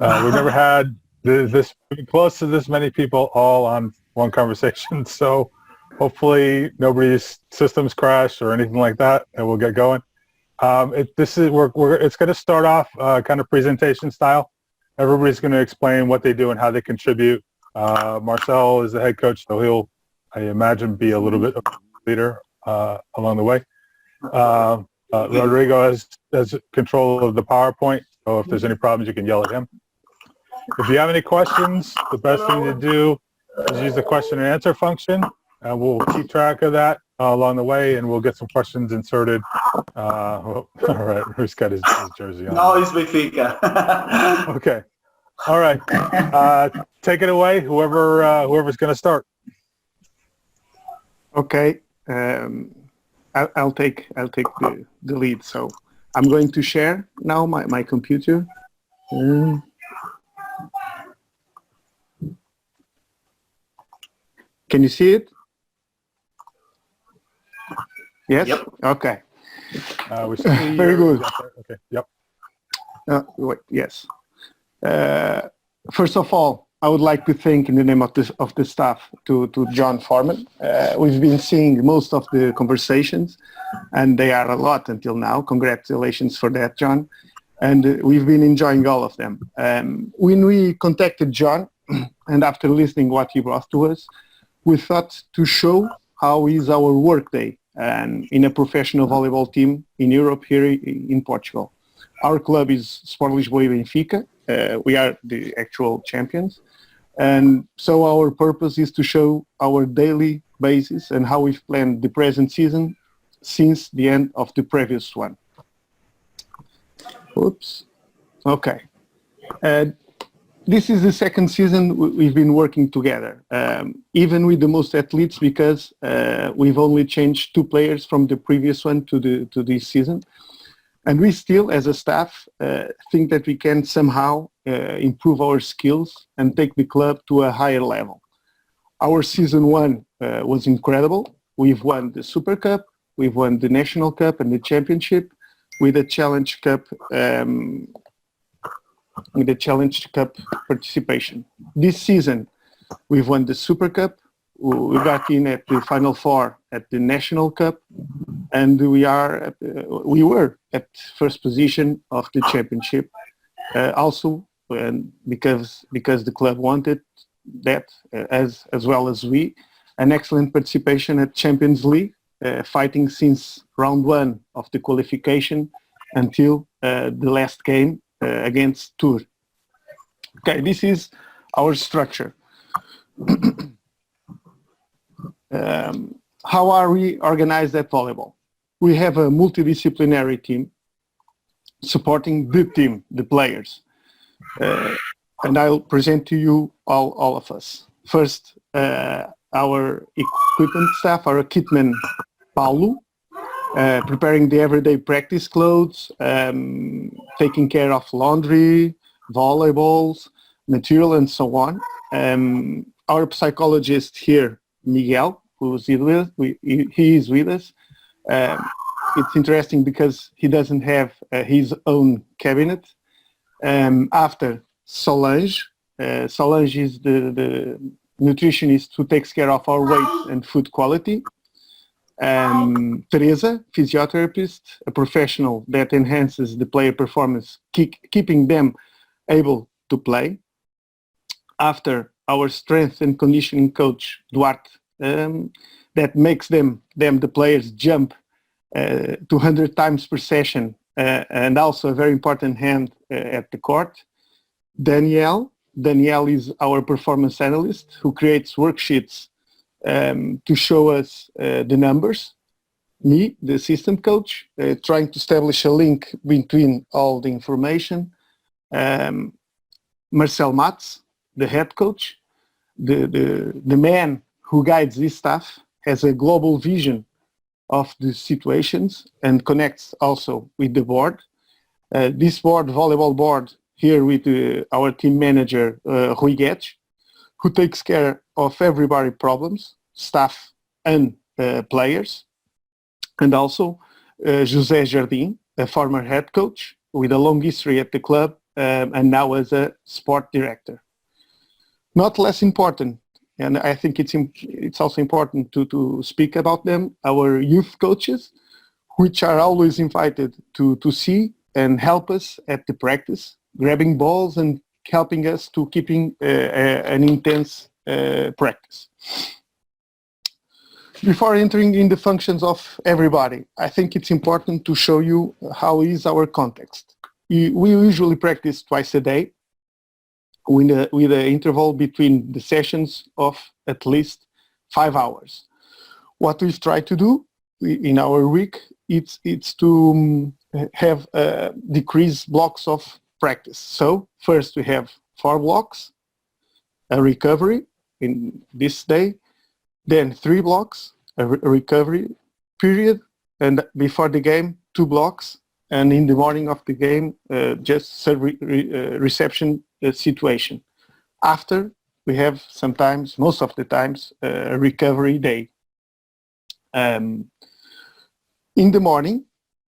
We've never had this close to this many people all on one conversation. So hopefully nobody's systems crash or anything like that, and we'll get going. It's going to start off kind of presentation style. Everybody's going to explain what they do and how they contribute. Marcel is the head coach, so he'll, I imagine, be a little bit of a leader along the way. Rodrigo has control of the PowerPoint, so if there's any problems, you can yell at him. If you have any questions, the best thing to do is use the question and answer function, and we'll keep track of that along the way, and we'll get some questions inserted. All right, who's got his jersey on? No, it's Benfica. Okay. All right. Take it away, whoever's going to start. Okay. I'll take the lead. So I'm going to share now my computer. Can you see it? Yes? Yep. Okay. We see Very good. Okay. Yep. Wait, yes. First of all, I would like to thank in the name of the staff to John Foreman. We've been seeing most of the conversations, and they are a lot until now. Congratulations for that, John. And we've been enjoying all of them. When we contacted John, and after listening what he brought to us, we thought to show how is our workday in a professional volleyball team in Europe here in Portugal. Our club is Sport Lisboa Benfica. We are the actual champions. And so our purpose is to show our daily basis and how we've planned the present season since the end of the previous one. Oops. Okay. This is the second season we've been working together, even with the most athletes, because we've only changed 2 players from the previous one to this season. And we still, as a staff, think that we can somehow improve our skills and take the club to a higher level. Our season 1 was incredible. We've won the Super Cup, we've won the National Cup and the Championship with a Challenge Cup participation. This season, we've won the Super Cup. We got in at the Final Four at the National Cup, and we were at first position of the championship. Also, because the club wanted that, as well as we, an excellent participation at Champions League, fighting since round 1 of the qualification until the last game against Tour. Okay, this is our structure. How are we organized at volleyball? We have a multidisciplinary team supporting the team, the players. And I'll present to you all of us. First, our equipment staff, our kitman, Paulo, preparing the everyday practice clothes, taking care of laundry, volleyballs, material, and so on. Our psychologist here, Miguel, he is with us. It's interesting because he doesn't have his own cabinet. After Solange, Solange is the nutritionist who takes care of our weight and food quality. Teresa, physiotherapist, a professional that enhances the player performance, keeping them able to play. After, our strength and conditioning coach, Duarte, that makes them the players jump 200 times per session, and also a very important hand at the court. Danielle is our performance analyst who creates worksheets to show us the numbers. Me, the assistant coach, trying to establish a link between all the information. Marcel Mats, the head coach, the man who guides this staff, has a global vision of the situations and connects also with the board. This board, volleyball board, here with our team manager, Rui Guedes, who takes care of everybody's problems, staff and players. And also José Jardim, a former head coach with a long history at the club and now as a sport director. Not less important, and I think it's also important to speak about them, our youth coaches, which are always invited to see and help us at the practice, grabbing balls and helping us to keeping an intense practice. Before entering in the functions of everybody, I think it's important to show you how is our context. We usually practice twice a day with an interval between the sessions of at least 5 hours. What we've tried to do in our week, it's to have decreased blocks of practice. So first we have 4 blocks, a recovery in this day, then 3 blocks, a recovery period, and before the game, 2 blocks, and in the morning of the game, just reception situation. After, we have sometimes, most of the times, a recovery day. In the morning,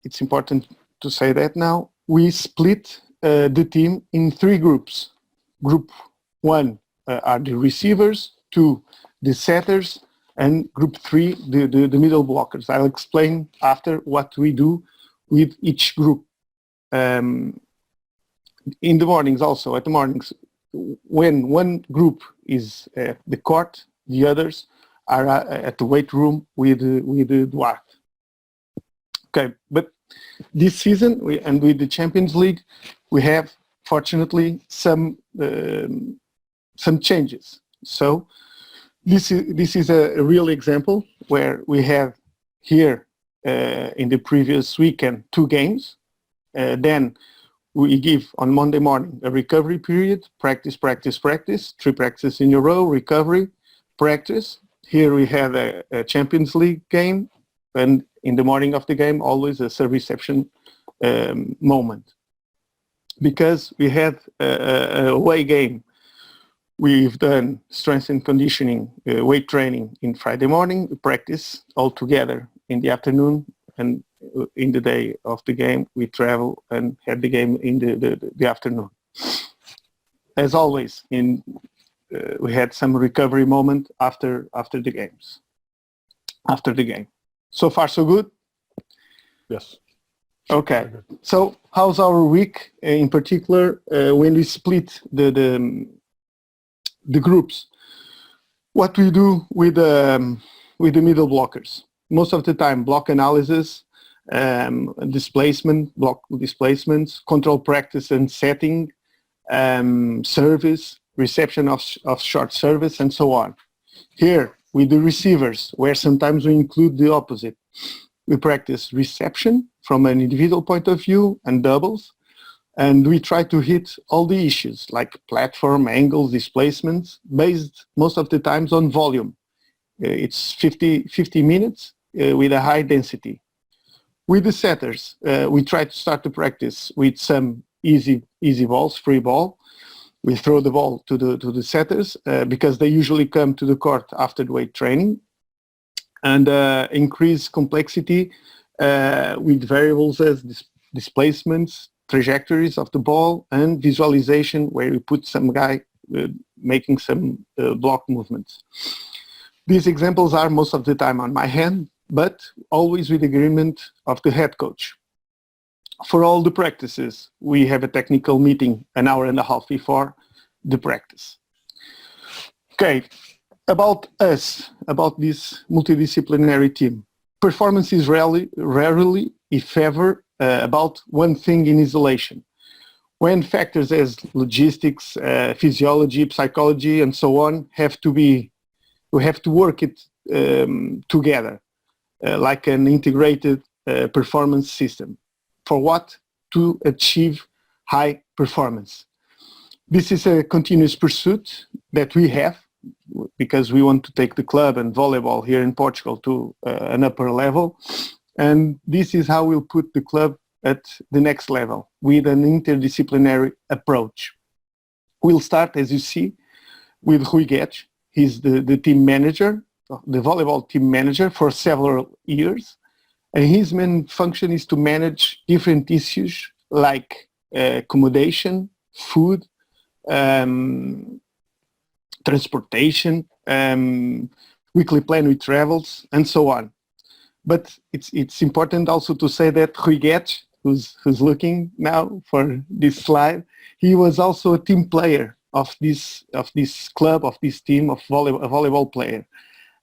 it's important to say that now, we split the team in 3 groups. Group 1 are the receivers, 2 the setters, and group 3 the middle blockers. I'll explain after what we do with each group. In the mornings also, at the mornings, when one group is at the court, the others are at the weight room with Duarte. Okay, but this season, and with the Champions League, we have, fortunately, some changes. So this is a real example where we have here in the previous weekend 2 games. Then we give on Monday morning a recovery period, practice, 3 practices in a row, recovery, practice. Here we have a Champions League game, and in the morning of the game, always a serve reception moment. Because we had a away game, we've done strength and conditioning, weight training in Friday morning, practice all together in the afternoon, and in the day of the game, we travel and have the game in the afternoon. As always, we had some recovery moment after the games. After the game. So far, so good? Yes. Okay. So how's our week in particular when we split the groups? What we do with the middle blockers? Most of the time, block analysis, displacement, block displacements, control practice and setting, service, reception of short service, and so on. Here, with the receivers, where sometimes we include the opposite. We practice reception from an individual point of view and doubles, and we try to hit all the issues like platform, angles, displacements, based most of the times on volume. It's 50 minutes with a high density. With the setters, we try to start the practice with some easy balls, free ball. We throw the ball to the setters because they usually come to the court after the weight training, and increase complexity with variables as displacements, trajectories of the ball, and visualization where we put some guy making some block movements. These examples are most of the time on my hand, but always with agreement of the head coach. For all the practices, we have a technical meeting an hour and a half before the practice. Okay, about us, about this multidisciplinary team. Performance is rarely, if ever, about one thing in isolation. When factors as logistics, physiology, psychology, and so on we have to work it together, like an integrated performance system. For what? To achieve high performance. This is a continuous pursuit that we have because we want to take the club and volleyball here in Portugal to an upper level. And this is how we'll put the club at the next level with an interdisciplinary approach. We'll start, as you see, with Rui Guedes. He's the team manager, the volleyball team manager for several years. And his main function is to manage different issues like accommodation, food, transportation, weekly plan with travels, and so on. But it's important also to say that Rui Guedes, who's looking now for this slide, he was also a team player of this club, of this team, of a volleyball player,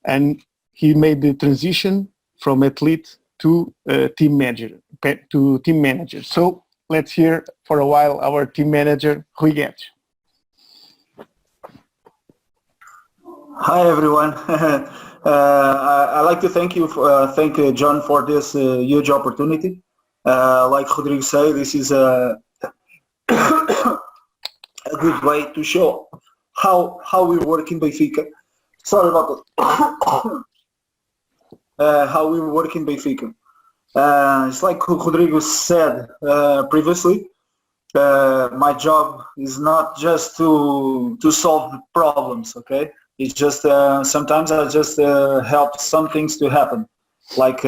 and he made the transition from athlete to team manager. So let's hear for a while our team manager, Rui Guedes. Hi everyone. I'd like to thank John for this huge opportunity. Like Rodrigo said, this is a good way to show how we work in Benfica. Sorry about that. How we work in Benfica. It's like Rodrigo said previously. My job is not just to solve problems. Okay. It's just sometimes I just help some things to happen, like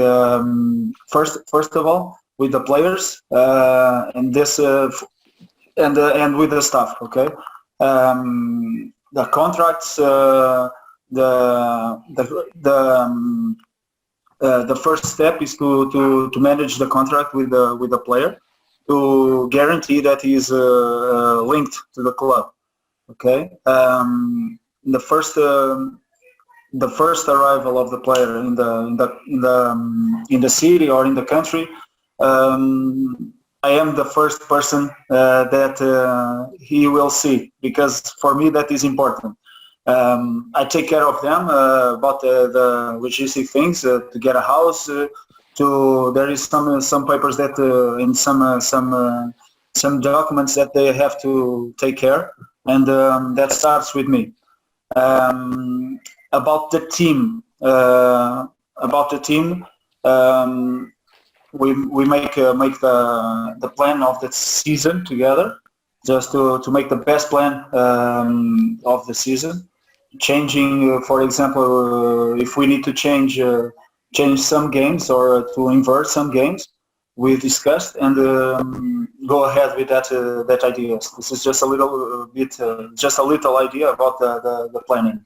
first of all with the players and this and with the staff. Okay, the contracts, the first step is to manage the contract with the player to guarantee that he is linked to the club. Okay. The first arrival of the player in the city or in the country, I am the first person that he will see, because for me that is important. I take care of them about the logistic things, to get a house. There is some papers that and some documents that they have to take care, and that starts with me. About the team, we make the plan of the season together, just to make the best plan of the season. Changing, for example, if we need to change some games or to invert some games, we discussed and go ahead with that idea. This is just a little bit, just a little idea about the planning.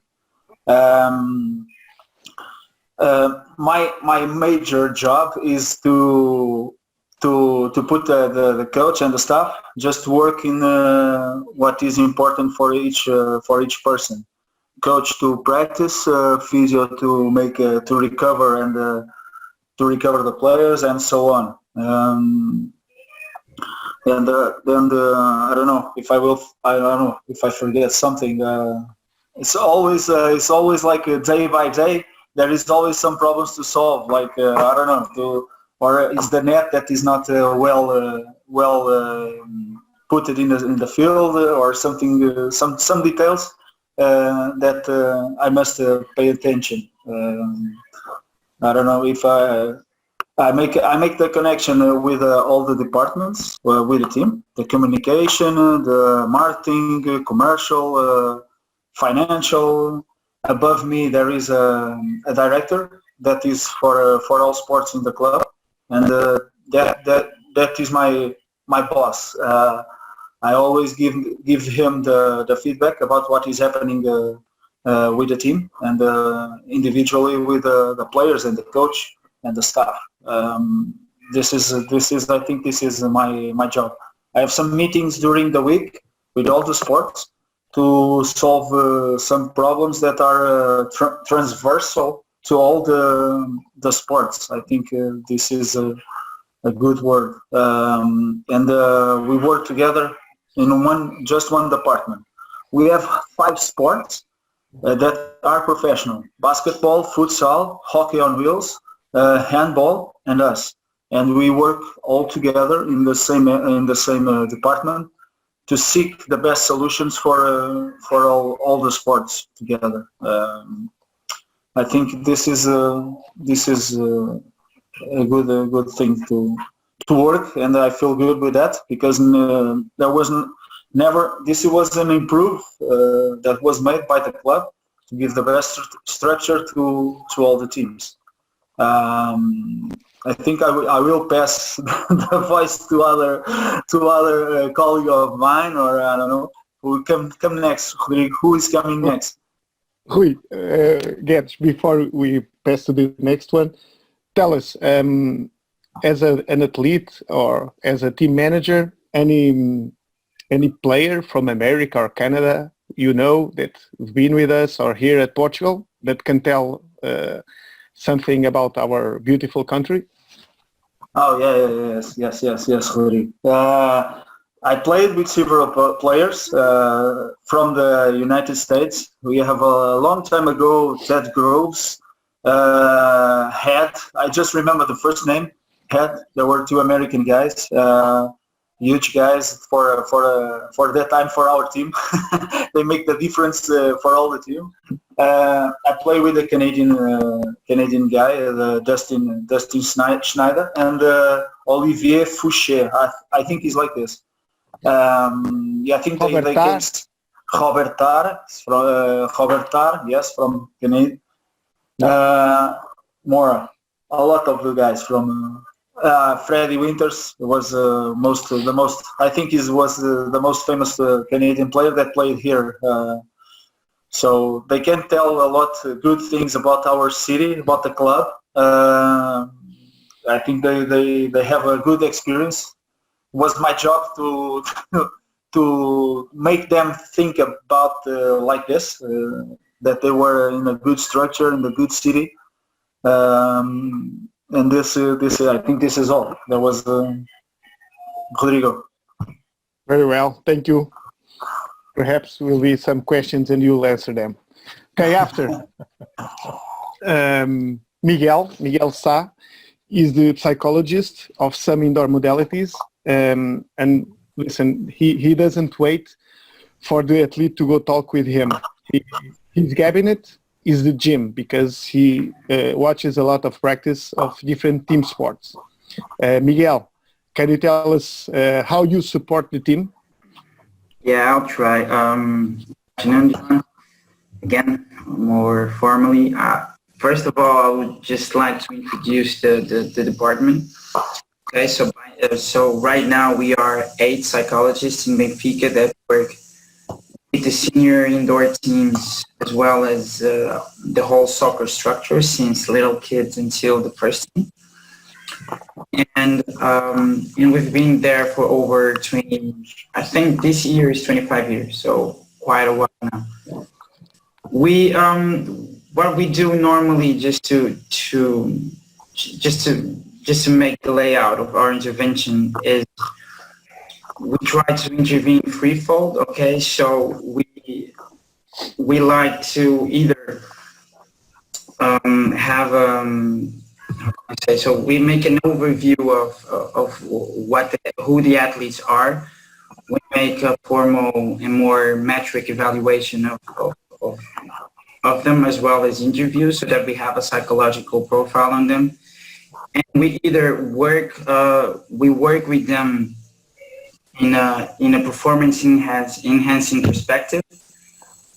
My major job is to put the coach and the staff just work in what is important for each person. Coach to practice, physio to make to recover and to recover the players, and so on. And then I don't know if I forget something. It's always like day by day. There is always some problems to solve. Like I don't know, or is the net that is not well put it in the field, or something, some details that I must pay attention. I don't know if I make the connection with all the departments, with the team, the communication, the marketing, commercial, financial. Above me there is a director that is for all sports in the club, and that is my boss. I always give him the feedback about what is happening with the team, and individually with the players and the coach and the staff. This is I think this is my job. I have some meetings during the week with all the sports to solve some problems that are transversal to all the sports. I think this is a good word. And we work together in one department. We have 5 sports that are professional: basketball, futsal, hockey on wheels, handball, and us. And we work all together in the same department to seek the best solutions for all the sports together. I think this is a good thing to work, and I feel good with that, because this was an improve that was made by the club to give the best structure to all the teams. I think I will pass the voice to other colleague of mine, or I don't know. Who come next, Rodrigo? Who is coming next? Rui, Guedes, before we pass to the next one, tell us, as an athlete or as a team manager, any player from America or Canada you know that's been with us or here at Portugal that can tell something about our beautiful country? Oh yes, Rodrigo. I played with several players from the United States. We have a long time ago, Ted Groves, Head. I just remember the first name, Head. There were two American guys, huge guys for that time for our team. They make the difference for all the team. I play with a Canadian guy, Dustin Schneider, and Olivier Fouché. I think he's like this. I think they came. Robert Tar, yes, from Canada. More, a lot of the guys from Freddie Winters was the most. I think he was the most famous Canadian player that played here. So they can tell a lot of good things about our city, about the club. I think they have a good experience. It was my job to to make them think about like this, that they were in a good structure, in a good city. And this I think this is all. That was Rodrigo. Very well, thank you. Perhaps will be some questions and you'll answer them. Okay, after Miguel Sá is the psychologist of some indoor modalities, and listen, he doesn't wait for the athlete to go talk with him. His cabinet is the gym because he watches a lot of practice of different team sports. Miguel, can you tell us how you support the team? Yeah, I'll try. Afternoon, John. Again, more formally. First of all, I would just like to introduce the department. Okay, so right now we are 8 psychologists in Benfica that work with the senior indoor teams as well as the whole soccer structure since little kids until the first team. And we've been there for over 20, I think this year is 25 years, so quite a while now. We what we do normally just to make the layout of our intervention is we try to intervene threefold. Okay, so we like to either have so we make an overview of who the athletes are. We make a formal and more metric evaluation of them as well as interviews so that we have a psychological profile on them. And we either work with them in a performance enhancing perspective.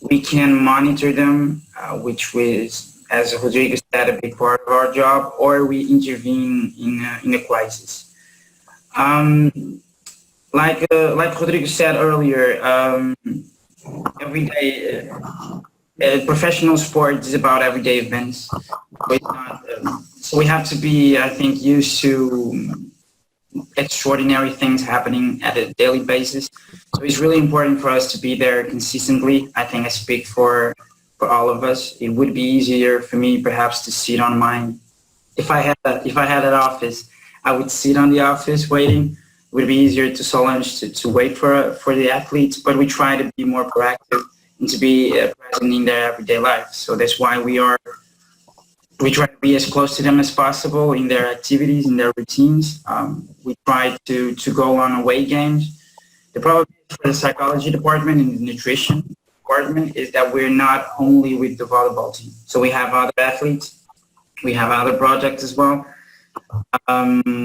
We can monitor them, which was, as Rodrigo said, a big part of our job, or we intervene in a crisis. Like Rodrigo said earlier, every day, professional sports is about everyday events. So we have to be, I think, used to extraordinary things happening at a daily basis. So it's really important for us to be there consistently. I think I speak for all of us. It would be easier for me perhaps to sit on mine. If I had an office, I would sit on the office waiting. It would be easier to Solange to wait for the athletes, but we try to be more proactive and to be present in their everyday life. So that's why we try to be as close to them as possible in their activities, in their routines. We try to go on away games. The problem for the psychology department and the nutrition department is that we're not only with the volleyball team. So we have other athletes, we have other projects as well.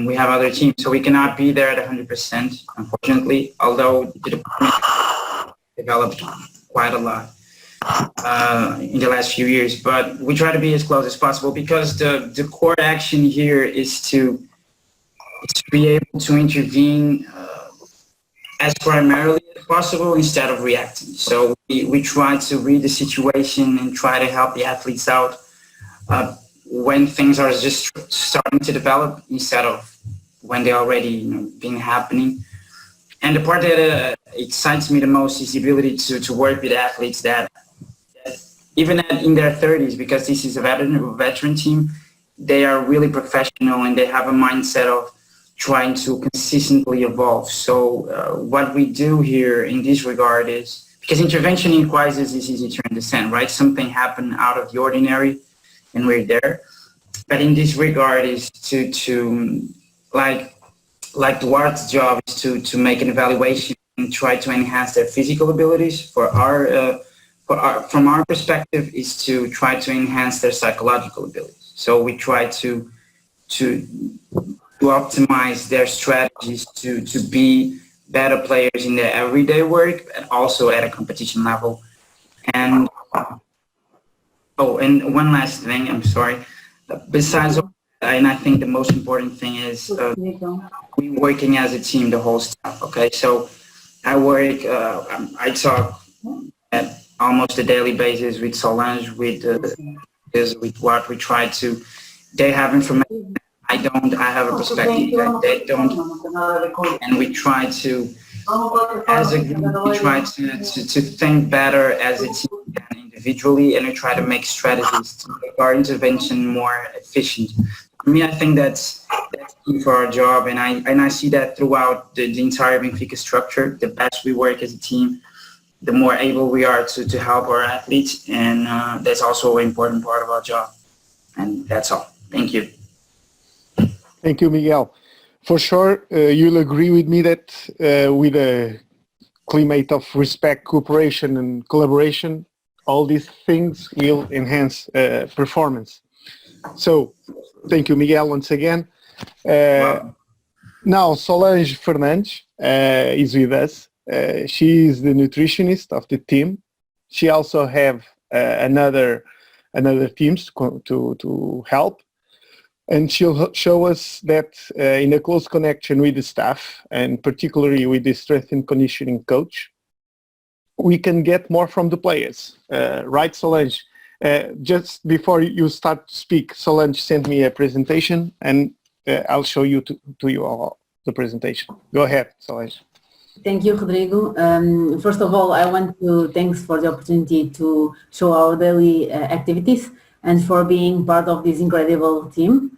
We have other teams, so we cannot be there at 100%, unfortunately, although the department developed quite a lot. in the last few years, but we try to be as close as possible because the core action here is to be able to intervene as primarily as possible instead of reacting. So we try to read the situation and try to help the athletes out when things are just starting to develop instead of when they're already been happening. And the part that excites me the most is the ability to work with athletes that even in their 30s, because this is a veteran team, they are really professional and they have a mindset of trying to consistently evolve. So what we do here in this regard is, because intervention in crisis is easy to understand, right? Something happened out of the ordinary and we're there. But in this regard is to like Duarte's job is to make an evaluation and try to enhance their physical abilities. From our perspective is to try to enhance their psychological abilities. So we try to optimize their strategies to be better players in their everyday work, and also at a competition level. And and one last thing, I'm sorry. Besides, and I think the most important thing is we working as a team, the whole staff. Okay, so I work. I talk at almost a daily basis with Solange, with what we try to. They have information. I don't. I have a perspective that they don't, and we try to, as a group, we try to think better as a team than individually, and we try to make strategies to make our intervention more efficient. For me, I think that's key for our job, and I see that throughout the entire Benfica structure. The best we work as a team, the more able we are to help our athletes, and that's also an important part of our job. And that's all. Thank you. Thank you, Miguel. For sure, you'll agree with me that with a climate of respect, cooperation, and collaboration, all these things will enhance performance. So, thank you, Miguel, once again. Now, Solange Fernandes is with us. She is the nutritionist of the team. She also have another teams to help. And she'll show us that in a close connection with the staff, and particularly with the strength and conditioning coach, we can get more from the players. Right, Solange? Just before you start to speak, Solange sent me a presentation, and I'll show you to you all the presentation. Go ahead, Solange. Thank you, Rodrigo. First of all, I want to thanks for the opportunity to show our daily activities and for being part of this incredible team.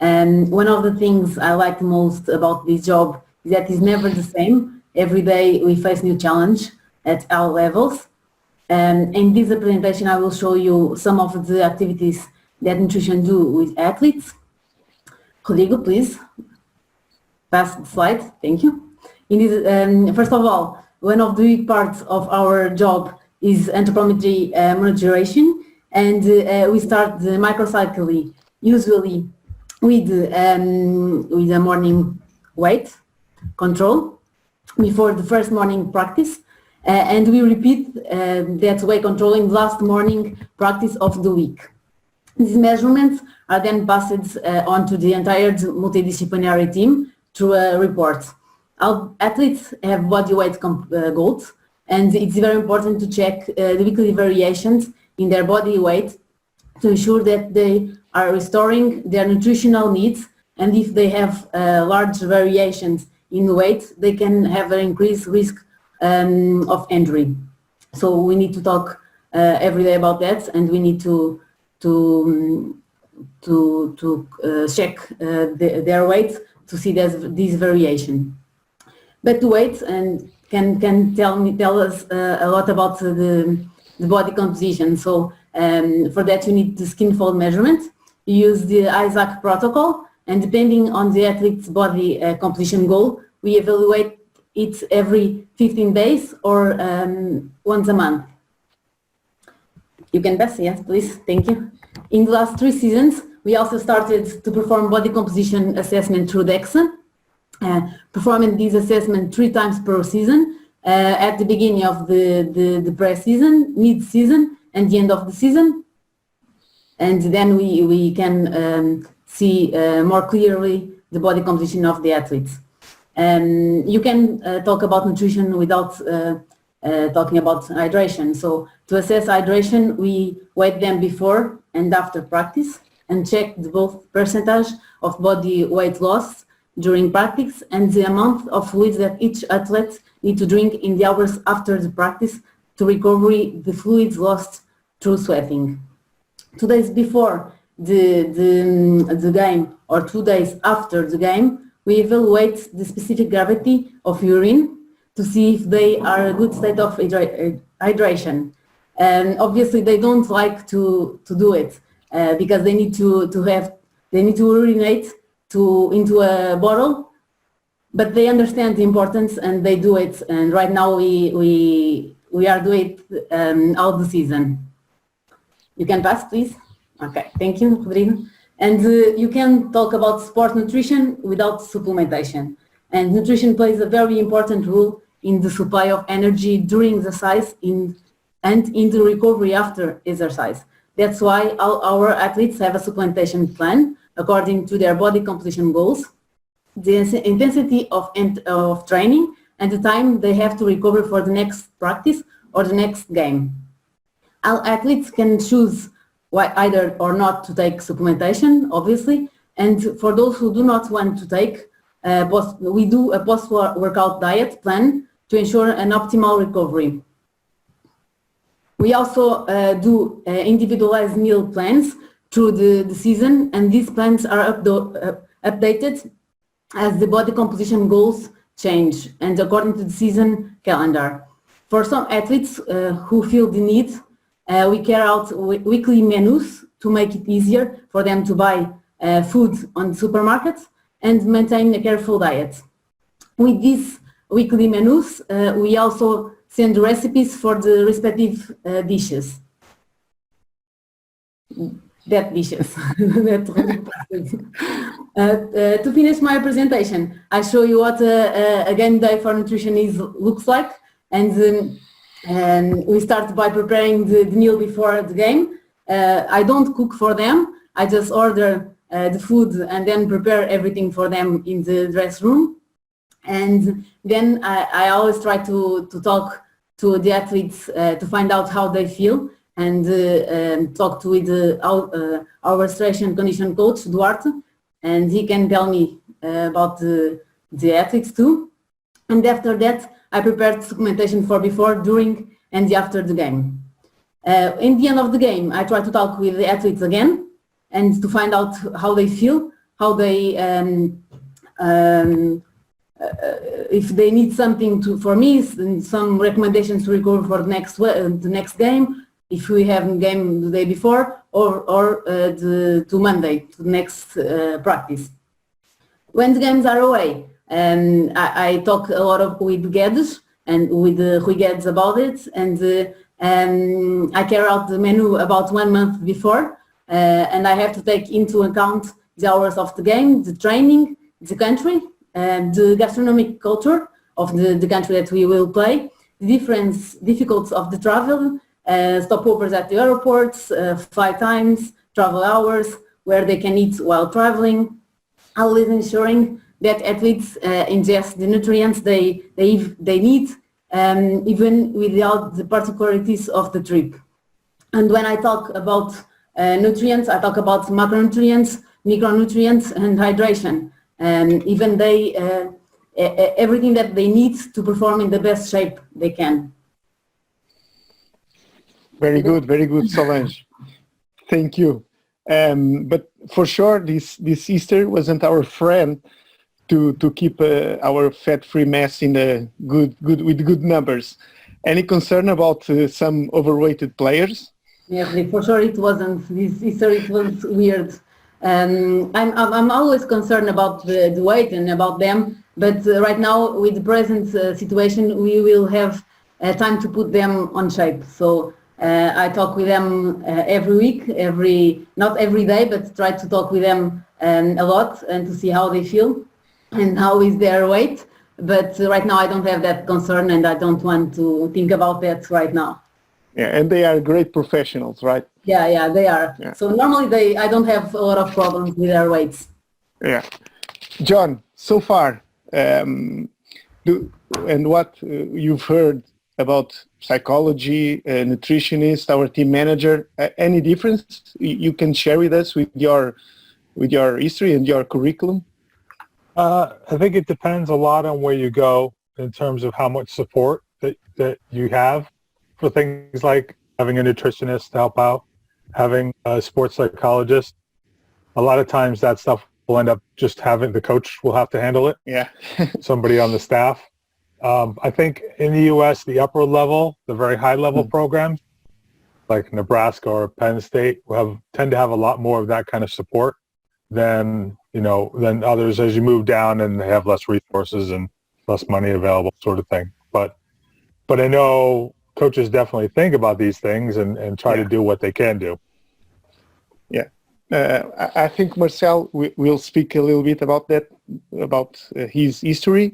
And one of the things I like most about this job is that it's never the same. Every day we face new challenge at all levels. And in this presentation, I will show you some of the activities that nutrition do with athletes. Rodrigo, please pass the slide. Thank you. In this, first of all, one of the big parts of our job is anthropometry monitoring, and we start the microcycle usually with a morning weight control before the first morning practice, and we repeat that weight control in the last morning practice of the week. These measurements are then passed on to the entire multidisciplinary team through a report. Our athletes have body weight goals, and it's very important to check the weekly variations in their body weight to ensure that they are restoring their nutritional needs, and if they have large variations in weight, they can have an increased risk of injury. So we need to talk every day about that, and we need to check their weight to see this variation. But the weight and can tell us a lot about the body composition. So for that you need the skin fold measurement. You use the Isaac protocol, and depending on the athlete's body composition goal, we evaluate it every 15 days or once a month. You can pass, yes, please, thank you. In the last 3 seasons, we also started to perform body composition assessment through DEXA, performing this assessment 3 times per season at the beginning of the pre-season, mid-season, and the end of the season. And then we can see more clearly the body composition of the athletes. You can talk about nutrition without talking about hydration. So to assess hydration, we weigh them before and after practice and check the both percentage of body weight loss during practice and the amount of fluids that each athlete needs to drink in the hours after the practice to recover the fluids lost through sweating. 2 days before the game or 2 days after the game, we evaluate the specific gravity of urine to see if they are a good state of hydration. And obviously they don't like to do it because they need to urinate into a bottle, but they understand the importance and they do it. And right now we are doing it all the season. You can pass, please. Okay, thank you, Rodrigo. And you can talk about sport nutrition without supplementation. And nutrition plays a very important role in the supply of energy during exercise and in the recovery after exercise. That's why all our athletes have a supplementation plan according to their body composition goals, the intensity of training, and the time they have to recover for the next practice or the next game. All athletes can choose either or not to take supplementation, obviously, and for those who do not want to take, we do a post-workout diet plan to ensure an optimal recovery. We also do individualized meal plans through the season, and these plans are updated as the body composition goals change and according to the season calendar. For some athletes who feel the need, we carry out weekly menus to make it easier for them to buy food on supermarkets and maintain a careful diet. With these weekly menus, we also send recipes for the respective dishes. Dishes. To finish my presentation, I show you what a game day for nutrition looks like, and we start by preparing the meal before the game. I don't cook for them. I just order the food and then prepare everything for them in the dress room. And then I always try to talk to the athletes to find out how they feel and talk with our strength and condition coach, Duarte, and he can tell me about the athletes too. And after that, I prepared supplementation for before, during, and after the game. In the end of the game, I try to talk with the athletes again and to find out how they feel, how they, if they need something for me, some recommendations to recover for the next game, if we have a game the day before, or to Monday, to the next practice. When the games are away, I talk a lot with Guedes and with Rui Guedes about it, and I carry out the menu about 1 month before, and I have to take into account the hours of the game, the training, the country, the gastronomic culture of the country that we will play, the difficulties of the travel, stopovers at the airports, flight times, travel hours, where they can eat while traveling, always ensuring that athletes ingest the nutrients they need, even without the particularities of the trip. And when I talk about nutrients, I talk about macronutrients, micronutrients, and hydration. Even everything that they need to perform in the best shape they can. Very good, Solange. Thank you. But for sure, this Easter wasn't our friend to keep our fat-free mass in with good numbers. Any concern about some overweighted players? Yeah, for sure it wasn't. This Easter it was weird. I'm always concerned about the weight and about them, but right now with the present situation, we will have time to put them on shape. So I talk with them every week, not every day, but try to talk with them a lot and to see how they feel and how is their weight. but right now I don't have that concern and I don't want to think about that right now. Yeah, and they are great professionals, right? Yeah, they are. Yeah. So normally I don't have a lot of problems with their weights. Yeah. John, so far, and what you've heard about psychology, nutritionist, our team manager, any difference you can share with us with your history and your curriculum? I think it depends a lot on where you go in terms of how much support that you have for things like having a nutritionist to help out, having a sports psychologist. A lot of times that stuff will end up just having the coach will have to handle it. Yeah. Somebody on the staff. I think in the U.S., the upper level, the very high level programs like Nebraska or Penn State tend to have a lot more of that kind of support than others as you move down and they have less resources and less money available, sort of thing. But I know coaches definitely think about these things and try to do what they can do. Yeah. I think Marcel will speak a little bit about that, about his history,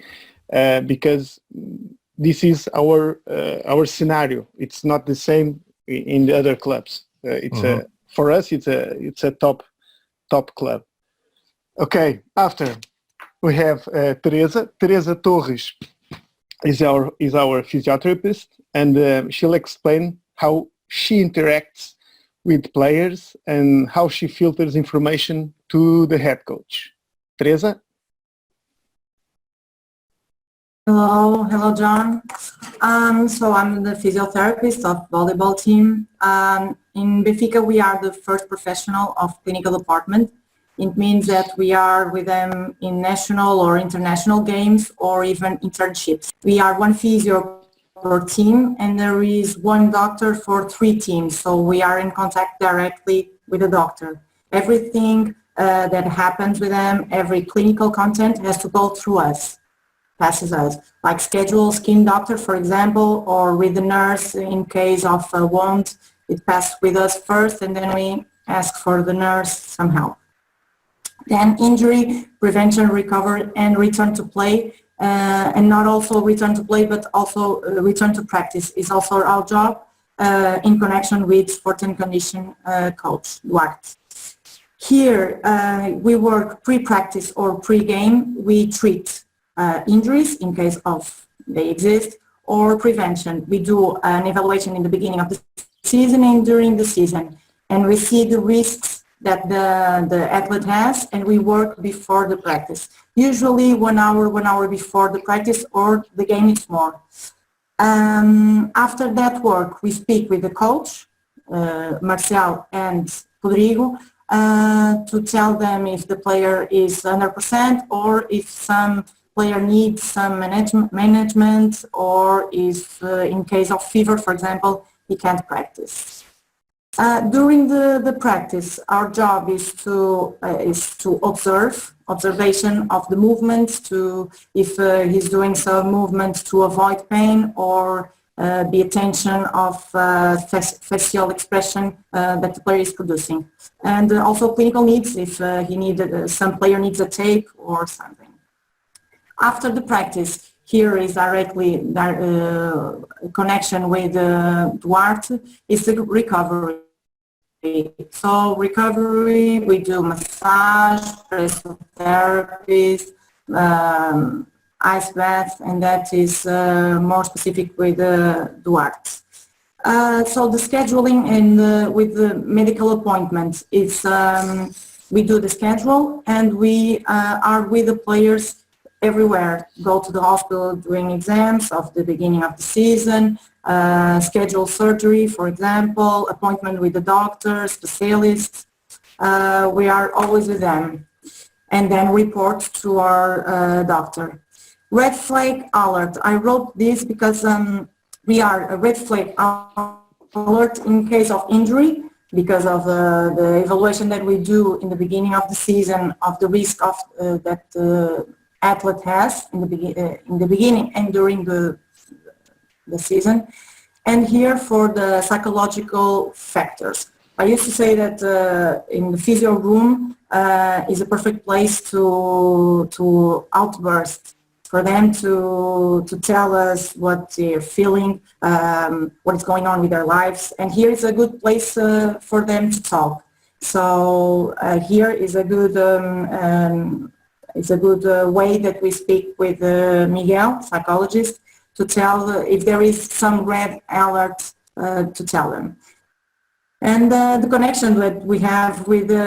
because this is our scenario. It's not the same in the other clubs. For us, it's a top club. Okay, after we have Teresa. Teresa Torres is our physiotherapist, and she'll explain how she interacts with players and how she filters information to the head coach. Teresa? Hello, John. So I'm the physiotherapist of volleyball team. In Benfica, we are the first professional of clinical department. It means that we are with them in national or international games or even internships. We are one physio per team, and there is one doctor for 3 teams. So we are in contact directly with the doctor. Everything that happens with them, every clinical content has to go through us. Passes us, like schedule skin doctor, for example, or with the nurse in case of a wound. It passes with us first, and then we ask for the nurse some help. Then injury, prevention, recovery, and return to play, and not also return to play, but also return to practice is also our job in connection with sport and condition coach Duarte. Here we work pre-practice or pre-game. We treat injuries in case of they exist, or prevention. We do an evaluation in the beginning of the season and during the season, and we see the risks that the athlete has, and we work before the practice. Usually 1 hour before the practice, or the game is more. After that work, we speak with the coach, Marcel and Rodrigo, to tell them if the player is 100% or if some player needs some management, or if in case of fever, for example, he can't practice. During the practice, our job is to observation of the movements, to if he's doing some movements to avoid pain, or be attention of facial expression that the player is producing, and also clinical needs if he needed some player needs a tape or something. After the practice, here is directly connection with Duarte is the recovery. So recovery, we do massage, pressure therapies, ice bath, and that is more specific with Duarte. So the scheduling and with the medical appointments, it's we do the schedule, and we are with the players everywhere. Go to the hospital doing exams of the beginning of the season, schedule surgery, for example, appointment with the doctor, specialists. We are always with them, and then report to our doctor. Red flag alert. I wrote this because we are a red flag alert in case of injury, because of the evaluation that we do in the beginning of the season of the risk of that athlete has in the beginning and during the season. And here for the psychological factors. I used to say that in the physio room is a perfect place to outburst for them to tell us what they're feeling, what is going on with their lives. And here is a good place for them to talk. So here is a good way that we speak with Miguel, psychologist, to tell if there is some red alert to tell them. And the connection that we have with the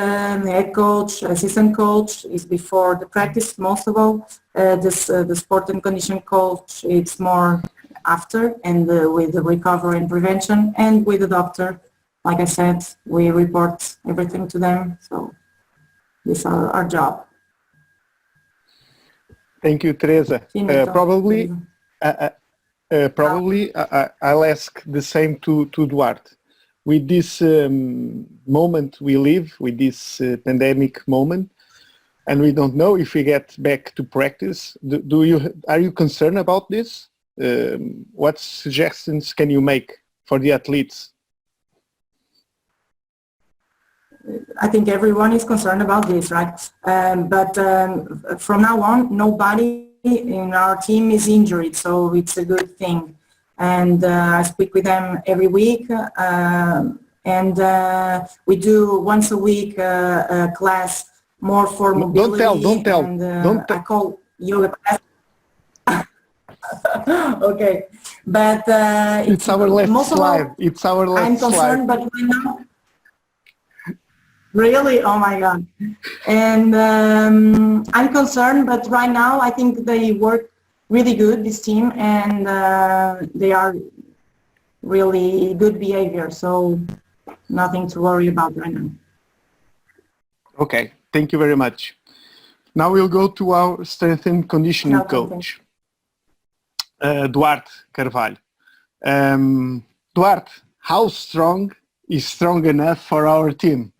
head coach, assistant coach, is before the practice, most of all. The sport and conditioning coach, it's more after, and with the recovery and prevention, and with the doctor. Like I said, we report everything to them, so this is our job. Thank you, Teresa. Probably I'll ask the same to Duarte. With this moment we live, with this pandemic moment, and we don't know if we get back to practice, are you concerned about this? What suggestions can you make for the athletes? I think everyone is concerned about this, right? But from now on, nobody in our team is injured, so it's a good thing. And I speak with them every week, and we do once a week a class more for mobility. Don't tell. I call yoga class. Okay, but it's our last slide. It's our last slide. I'm concerned, but right now. Really? Oh my God. And I'm concerned, but right now I think they work really good, this team, and they are really good behavior, so nothing to worry about right now. Okay, thank you very much. Now we'll go to our strength and conditioning coach, Duarte Carvalho. Duarte, how strong is strong enough for our team?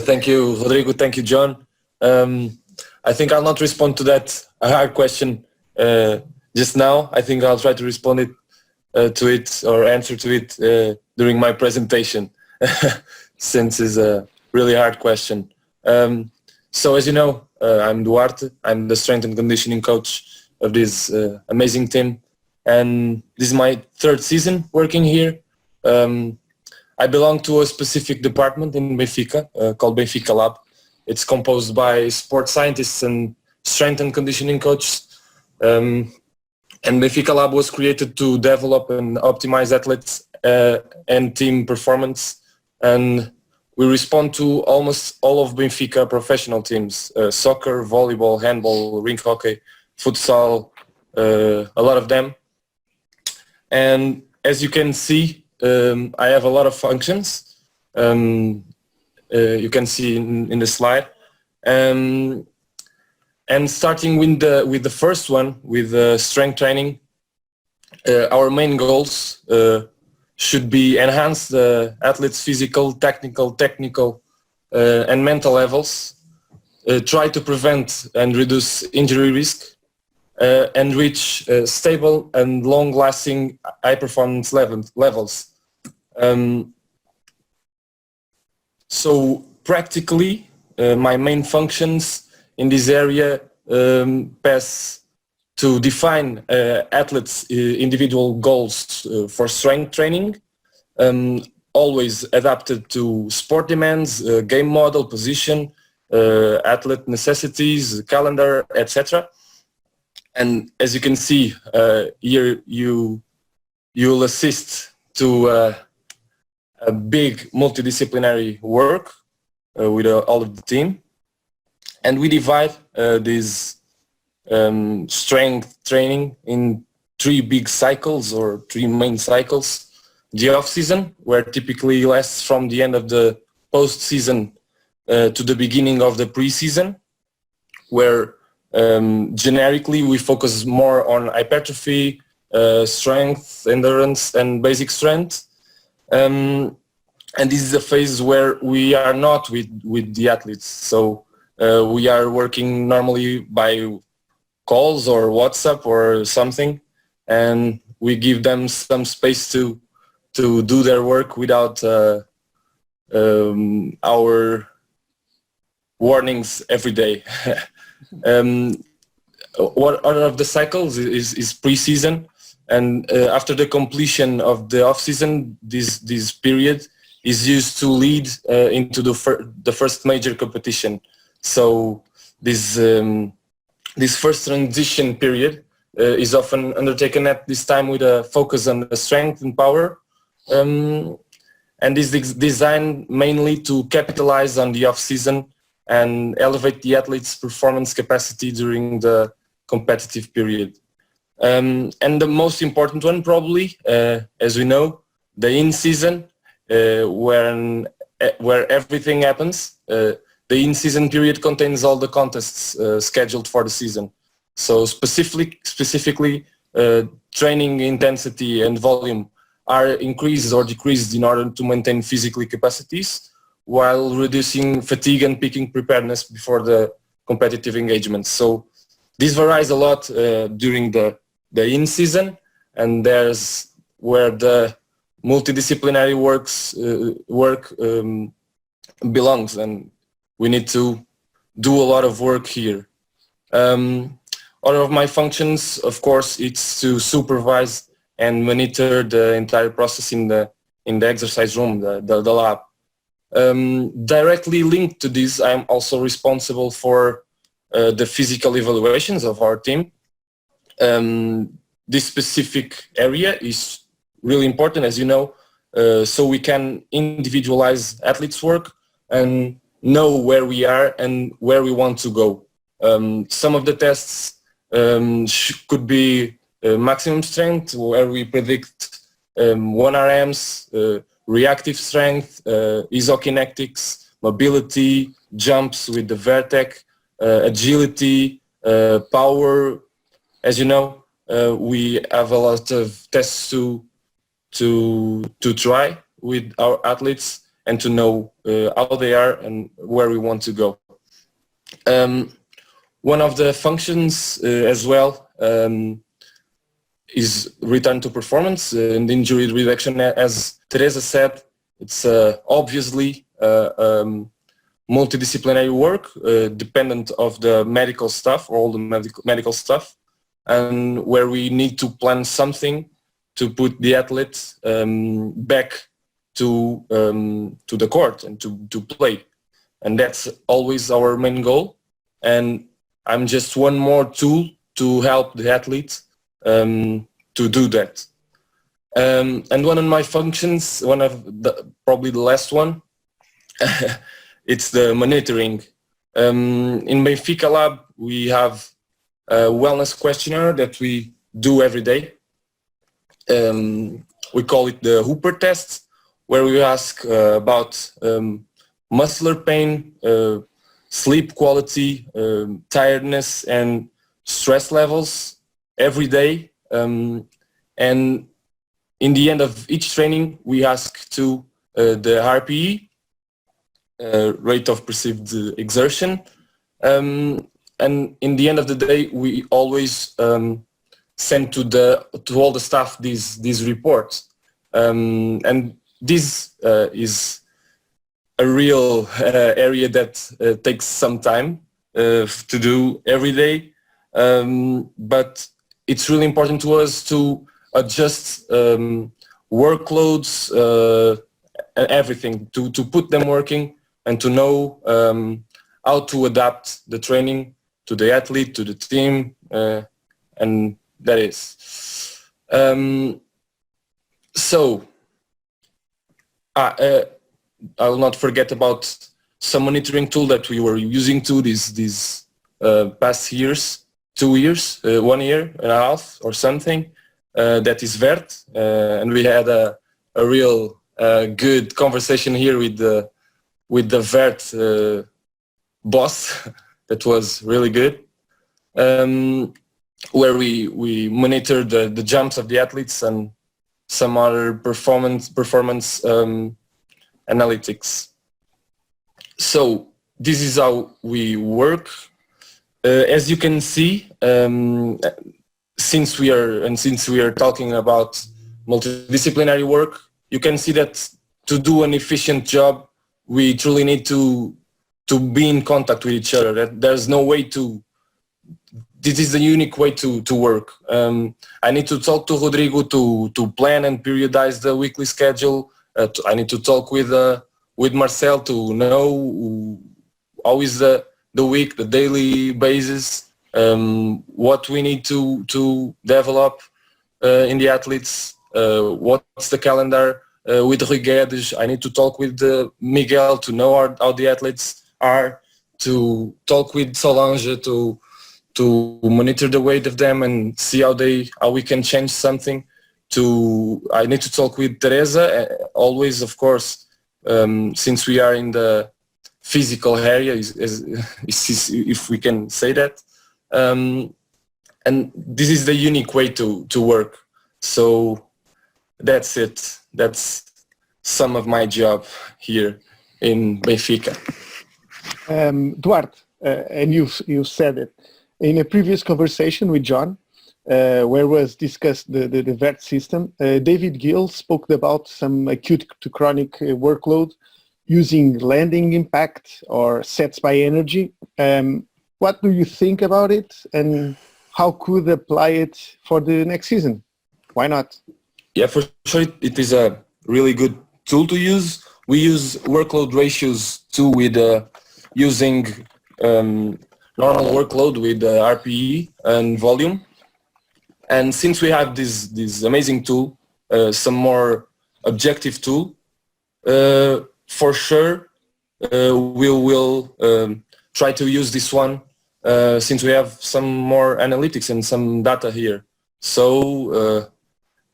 Thank you, Rodrigo. Thank you, John. I think I'll not respond to that hard question just now. I think I'll try to respond to it or answer to it during my presentation, since it's a really hard question. So as you know, I'm Duarte. I'm the strength and conditioning coach of this amazing team, and this is my third season working here. I belong to a specific department in Benfica called Benfica Lab. It's composed by sports scientists and strength and conditioning coaches. And Benfica Lab was created to develop and optimize athletes and team performance. And we respond to almost all of Benfica professional teams, soccer, volleyball, handball, rink hockey, futsal, a lot of them. And as you can see, I have a lot of functions. You can see in the slide, and starting with the first one, with strength training, our main goals should be enhance the athletes' physical, technical, and mental levels, try to prevent and reduce injury risk, and reach stable and long-lasting high-performance levels. So practically, my main functions in this area pass to define athletes' individual goals for strength training, always adapted to sport demands, game model, position, athlete necessities, calendar, etc. And as you can see here, you'll assist to a big multidisciplinary work with all of the team, and we divide this strength training in three big cycles, or three main cycles. The off-season, where typically lasts from the end of the post-season to the beginning of the pre-season, where generically we focus more on hypertrophy, strength, endurance, and basic strength. And this is a phase where we are not with the athletes. So we are working normally by calls or WhatsApp or something, and we give them some space to do their work without our warnings every day. one of the cycles is pre-season, and after the completion of the off-season, this period is used to lead into the first major competition. So this first transition period is often undertaken at this time with a focus on the strength and power, and is designed mainly to capitalize on the off-season and elevate the athlete's performance capacity during the competitive period. And the most important one probably, as we know, the in-season, where everything happens. The in-season period contains all the contests scheduled for the season. So specifically, training intensity and volume are increased or decreased in order to maintain physical capacities, while reducing fatigue and peaking preparedness before the competitive engagement. So this varies a lot during the in-season, and there's where the multidisciplinary work belongs, and we need to do a lot of work here. One of my functions, of course, it's to supervise and monitor the entire process in the exercise room, the lab. Directly linked to this, I'm also responsible for the physical evaluations of our team. This specific area is really important, as you know, so we can individualize athletes' work and know where we are and where we want to go. Some of the tests could be maximum strength, where we predict 1RMs, reactive strength, isokinetics, mobility, jumps with the Vertec, agility, power. As you know, we have a lot of tests to try with our athletes and to know how they are and where we want to go. One of the functions as well is return to performance and injury reduction. As Teresa said, it's obviously multidisciplinary work, dependent of the medical staff, all the medical staff, and where we need to plan something to put the athlete back to the court and to play. And that's always our main goal. And I'm just one more tool to help the athlete to do that. And one of my functions, probably the last one, it's the monitoring. In Benfica Lab, we have a wellness questionnaire that we do every day. We call it the Hooper test, where we ask about muscular pain, sleep quality, tiredness, and stress levels every day. And in the end of each training, we ask to the RPE, rate of perceived exertion. And in the end of the day, we always send to all the staff these reports. And this is a real area that takes some time to do every day. But it's really important to us to adjust workloads, everything, to put them working and to know how to adapt the training to the athlete, to the team, and that is. I will not forget about some monitoring tool that we were using these past years, 2 years, 1 year and a half or something, that is Vert. And we had a real good conversation here with the Vert boss. That was really good, where we monitor the jumps of the athletes and some other performance analytics. So this is how we work. As you can see, since we are talking about multidisciplinary work, you can see that to do an efficient job, we truly need to be in contact with each other. That there's no way to this is the unique way to work. I need to talk to Rodrigo to plan and periodize the weekly schedule. I need to talk with Marcel to know how is the week, the daily basis, what we need to develop in the athletes, what's the calendar. With Rui Guedes, I need to talk with Miguel to know how the athletes are, to talk with Solange to monitor the weight of them and see how we can change something. I need to talk with Teresa, always, of course, since we are in the physical area, if we can say that. And this is the unique way to work. So that's it. That's some of my job here in Benfica. Duarte, and you said it in a previous conversation with John, where was discussed the VERT system. David Gill spoke about some acute to chronic workload using landing impact or sets by energy. What do you think about it, and how could apply it for the next season? Why not? Yeah, for sure, it is a really good tool to use. We use workload ratios too with using normal workload with RPE and volume. And since we have this amazing tool, some more objective tool, for sure we will try to use this one since we have some more analytics and some data here. So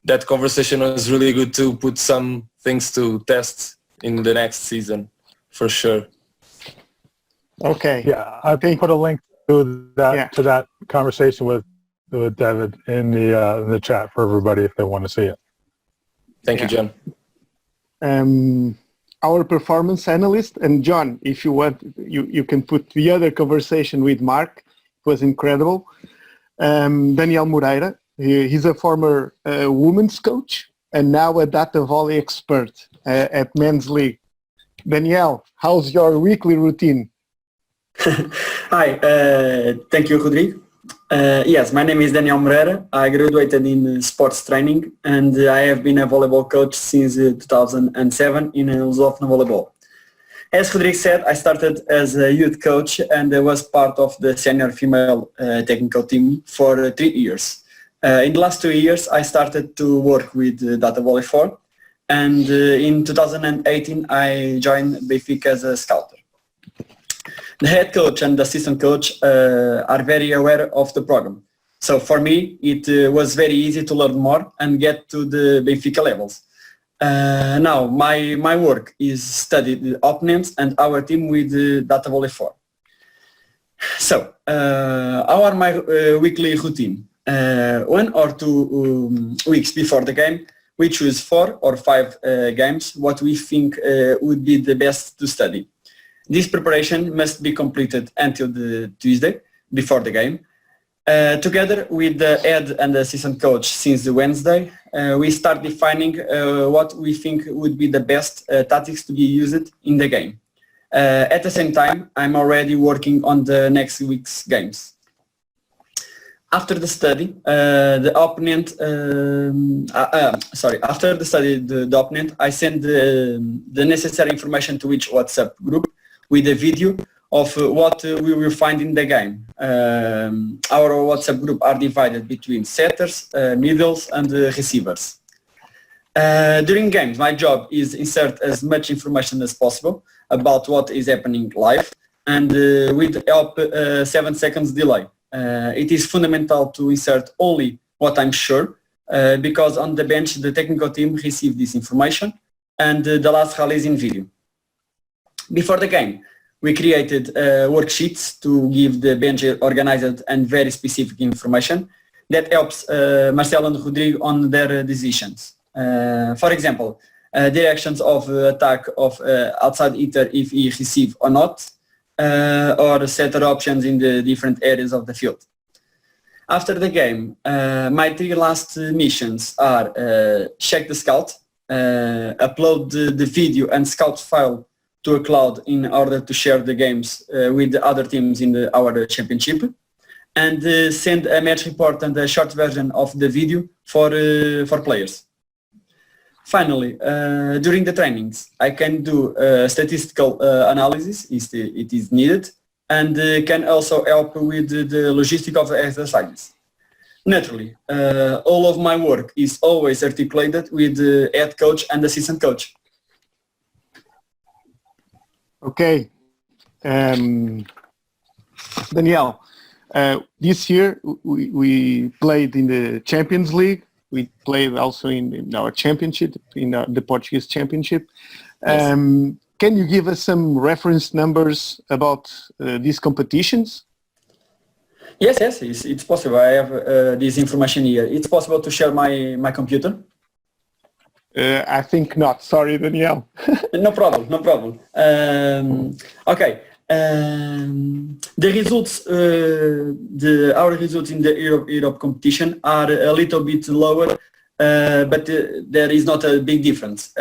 that conversation was really good to put some things to test in the next season, for sure. Okay. Yeah, I put a link to that conversation with David in the chat for everybody if they want to see it. Thank you, John. Our performance analyst, and John, if you want, you can put the other conversation with Mark. It was incredible. Daniel Moreira, he's a former women's coach and now a data volley expert at Men's League. Daniel, how's your weekly routine? Hi, thank you, Rodrigo. Yes, my name is Daniel Moreira. I graduated in sports training and I have been a volleyball coach since 2007 in Lusófona Volleyball. As Rodrigo said, I started as a youth coach and I was part of the senior female technical team for 3 years. In the last 2 years, I started to work with Data Volley 4, and in 2018, I joined Benfica as a scouter. The head coach and the assistant coach are very aware of the program. So for me, it was very easy to learn more and get to the Benfica levels. Now, my work is study the opponents and our team with Data Volley 4. So, how are my weekly routine? 1 or 2 weeks before the game, we choose 4 or 5 games what we think would be the best to study. This preparation must be completed until the Tuesday before the game. Together with the head and the assistant coach since the Wednesday, we start defining what we think would be the best tactics to be used in the game. At the same time, I'm already working on the next week's games. After the study, the opponent, I send the necessary information to each WhatsApp group with a video of what we will find in the game. Our WhatsApp group are divided between setters, middles, and receivers. During games, my job is insert as much information as possible about what is happening live, and with help 7 seconds delay. It is fundamental to insert only what I'm sure, because on the bench the technical team receive this information and the last release in video. Before the game, we created worksheets to give the bench organized and very specific information that helps Marcel and Rodrigo on their decisions. For example, directions of attack of outside hitter if he receive or not, or setter options in the different areas of the field. After the game, my 3 last missions are check the scout, upload the video and scout file to a cloud in order to share the games with the other teams in our championship, and send a match report and a short version of the video for players. Finally, during the trainings, I can do statistical analysis if it is needed, and can also help with the logistic of the exercises. Naturally, all of my work is always articulated with the head coach and assistant coach. Okay. Daniel, this year we played in the Champions League. We played also in our championship, in the Portuguese championship. Yes. Can you give us some reference numbers about these competitions? Yes, it's possible. I have this information here. It's possible to share my computer? I think not. Sorry, Daniel. No problem. Okay. The results, our results in the Europe competition are a little bit lower, but there is not a big difference.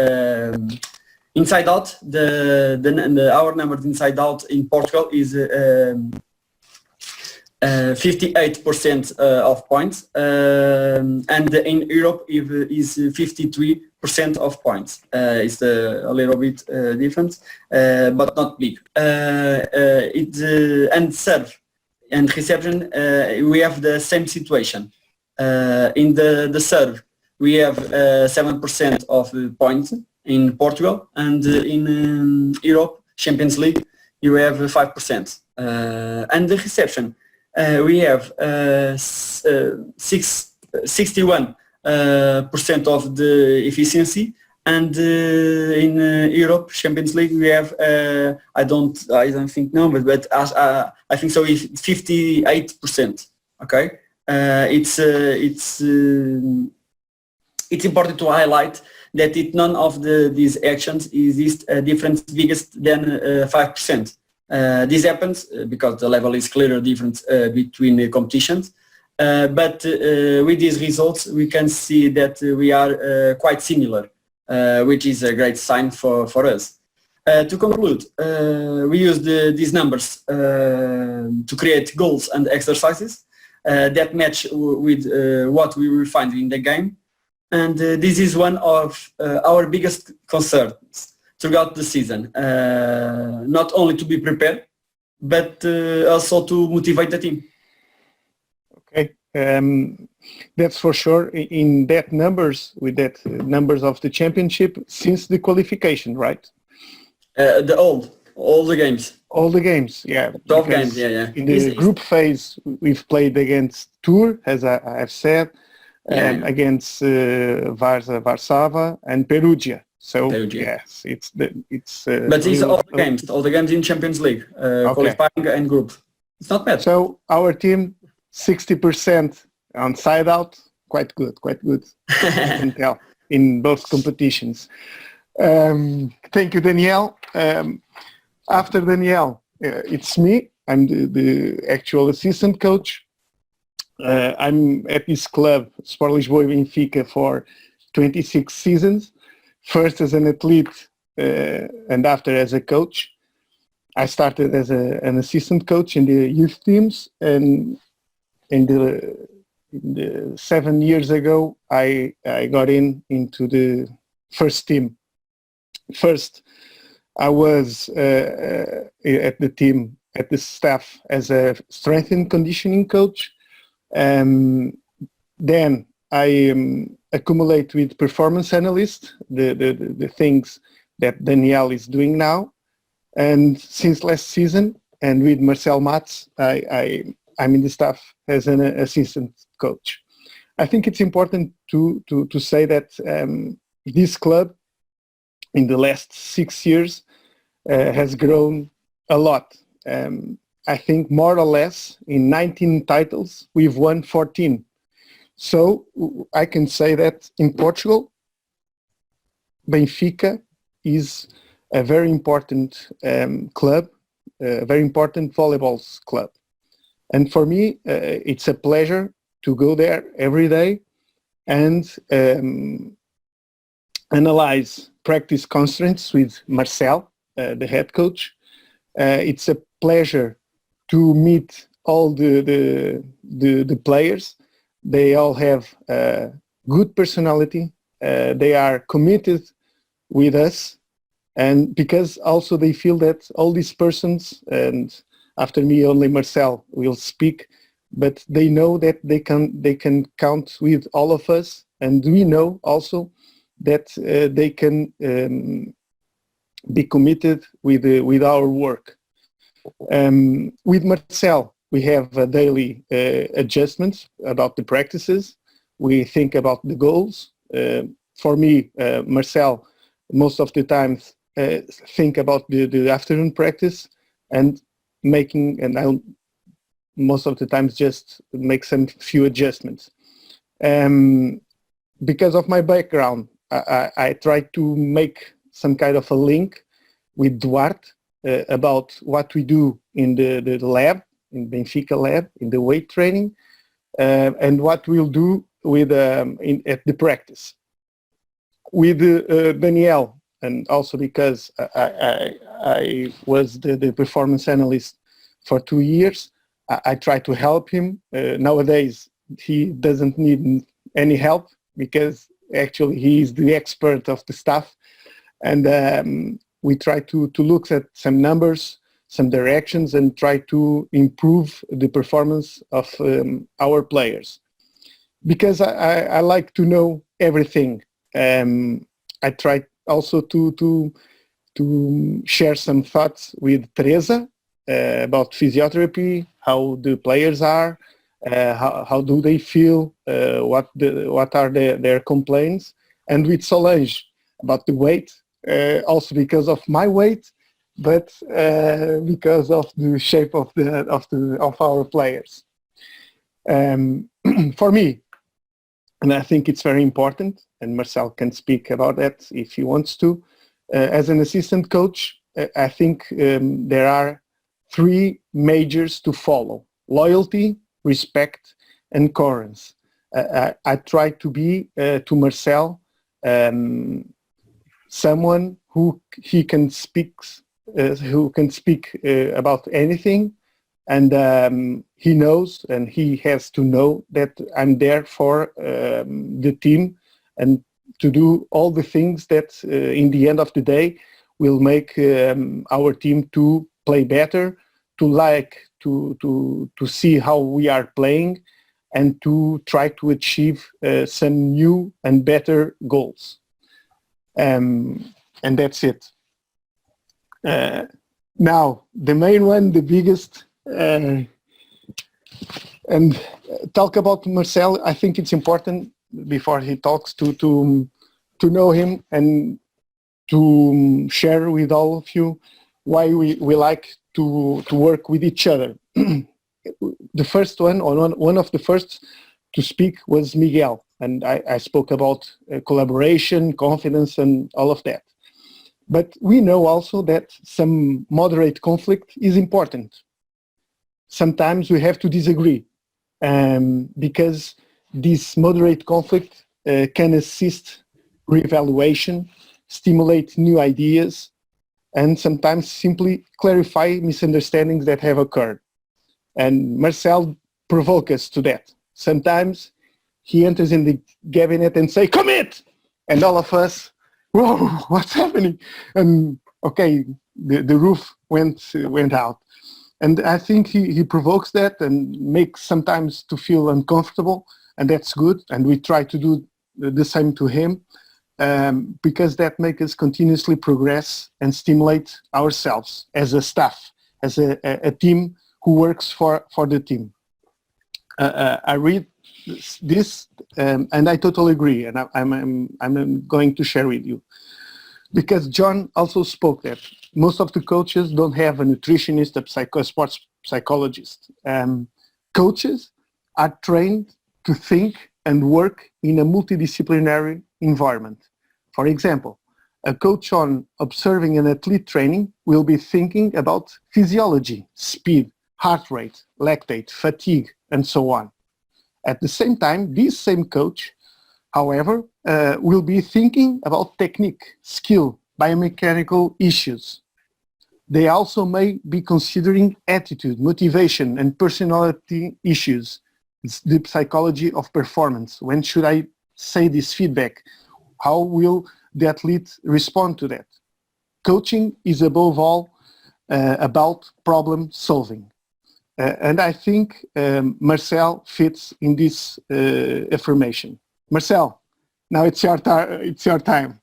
Inside out, our numbers inside out in Portugal is 58% of points, and in Europe is 53% of points. It's a little bit different, but not big. And serve and reception, we have the same situation. In the serve, we have 7% of points in Portugal, and in Europe Champions League, you have 5%. And the reception, we have 61% of the efficiency, and in Europe Champions League we have I don't think numbers, but I think so, 58%. Okay, it's important to highlight that none of these actions is a difference biggest than 5%. This happens because the level is clearly different between the competitions, but with these results we can see that we are quite similar, which is a great sign for us. To conclude, we use these numbers to create goals and exercises that match with what we will find in the game, and this is one of our biggest concerns throughout the season, not only to be prepared, but also to motivate the team. Okay, that's for sure. In that numbers, with that numbers of the championship since the qualification, right? All the games. All the games, yeah. 12 games, yeah. In the group phase, we've played against Tours, as I've said, and against Varsava and Perugia. So yes, it's. But these are all the games in Champions League, qualifying and group. It's not bad. So our team, 60% on side out, quite good. I can tell in both competitions. Thank you, Daniel. After Daniel, it's me. I'm the actual assistant coach. I'm at this club, Sport Lisboa Benfica, for 26 seasons. First as an athlete and after as a coach. I started as an assistant coach in the youth teams, and in the 7 years ago I got into the first team. First, I was at the team, at the staff as a strength and conditioning coach. Then I accumulate with performance analyst, the things that Daniel is doing now. And since last season, and with Marcel Mats, I'm in the staff as an assistant coach. I think it's important to say that this club in the last 6 years has grown a lot. I think more or less in 19 titles, we've won 14. So I can say that in Portugal, Benfica is a very important club, a very important volleyball club. And for me, it's a pleasure to go there every day and analyze practice constraints with Marcel, the head coach. It's a pleasure to meet all the players, they all have good personality. They are committed with us, and because also they feel that all these persons, and after me only Marcel will speak, but they know that they can count with all of us, and we know also that they can be committed with our work. With Marcel, we have daily adjustments about the practices. We think about the goals. For me, Marcel, most of the times think about the afternoon practice and I'll most of the times just make some few adjustments. Because of my background, I try to make some kind of a link with Duarte about what we do in the lab, in Benfica lab, in the weight training, and what we'll do with at the practice. With Daniel, and also because I was the performance analyst for 2 years, I try to help him. Nowadays, he doesn't need any help because actually he is the expert of the stuff. And we try to look at some numbers, some directions, and try to improve the performance of our players. Because I like to know everything. I try also to share some thoughts with Teresa about physiotherapy, how the players are, how do they feel, what are their complaints, and with Solange about the weight, also because of my weight, but because of the shape of our players. For me, and I think it's very important, and Marcel can speak about that if he wants to. As an assistant coach, I think there are 3 majors to follow: loyalty, respect, and coherence. I try to be to Marcel someone who can speak about anything, and he knows and he has to know that I'm there for the team and to do all the things that in the end of the day will make our team to play better, to see how we are playing, and to try to achieve some new and better goals. And that's it. Now, the main one, the biggest, and talk about Marcel. I think it's important before he talks to know him and to share with all of you why we like to work with each other. The first one, or one of the first to speak, was Miguel, and I spoke about collaboration, confidence, and all of that. But we know also that some moderate conflict is important. Sometimes we have to disagree, because this moderate conflict can assist reevaluation, stimulate new ideas, and sometimes simply clarify misunderstandings that have occurred. And Marcel provokes us to that. Sometimes he enters in the cabinet and say, "Commit!" And all of us, "Whoa, what's happening?" And okay, the roof went out. And I think he provokes that and makes sometimes to feel uncomfortable, and that's good. And we try to do the same to him, because that makes us continuously progress and stimulate ourselves as a staff, as a team who works for the team. I read this and I totally agree, and I'm going to share with you. Because John also spoke that most of the coaches don't have a nutritionist, a sports psychologist. Coaches are trained to think and work in a multidisciplinary environment. For example, a coach on observing an athlete training will be thinking about physiology, speed, heart rate, lactate, fatigue, and so on. At the same time, this same coach, however, will be thinking about technique, skill, biomechanical issues. they also may be considering attitude, motivation, and personality issues. It's the psychology of performance. When should I say this feedback? How will the athlete respond to that? Coaching is above all about problem solving. And I think Marcel fits in this affirmation. Marcel, now it's your time.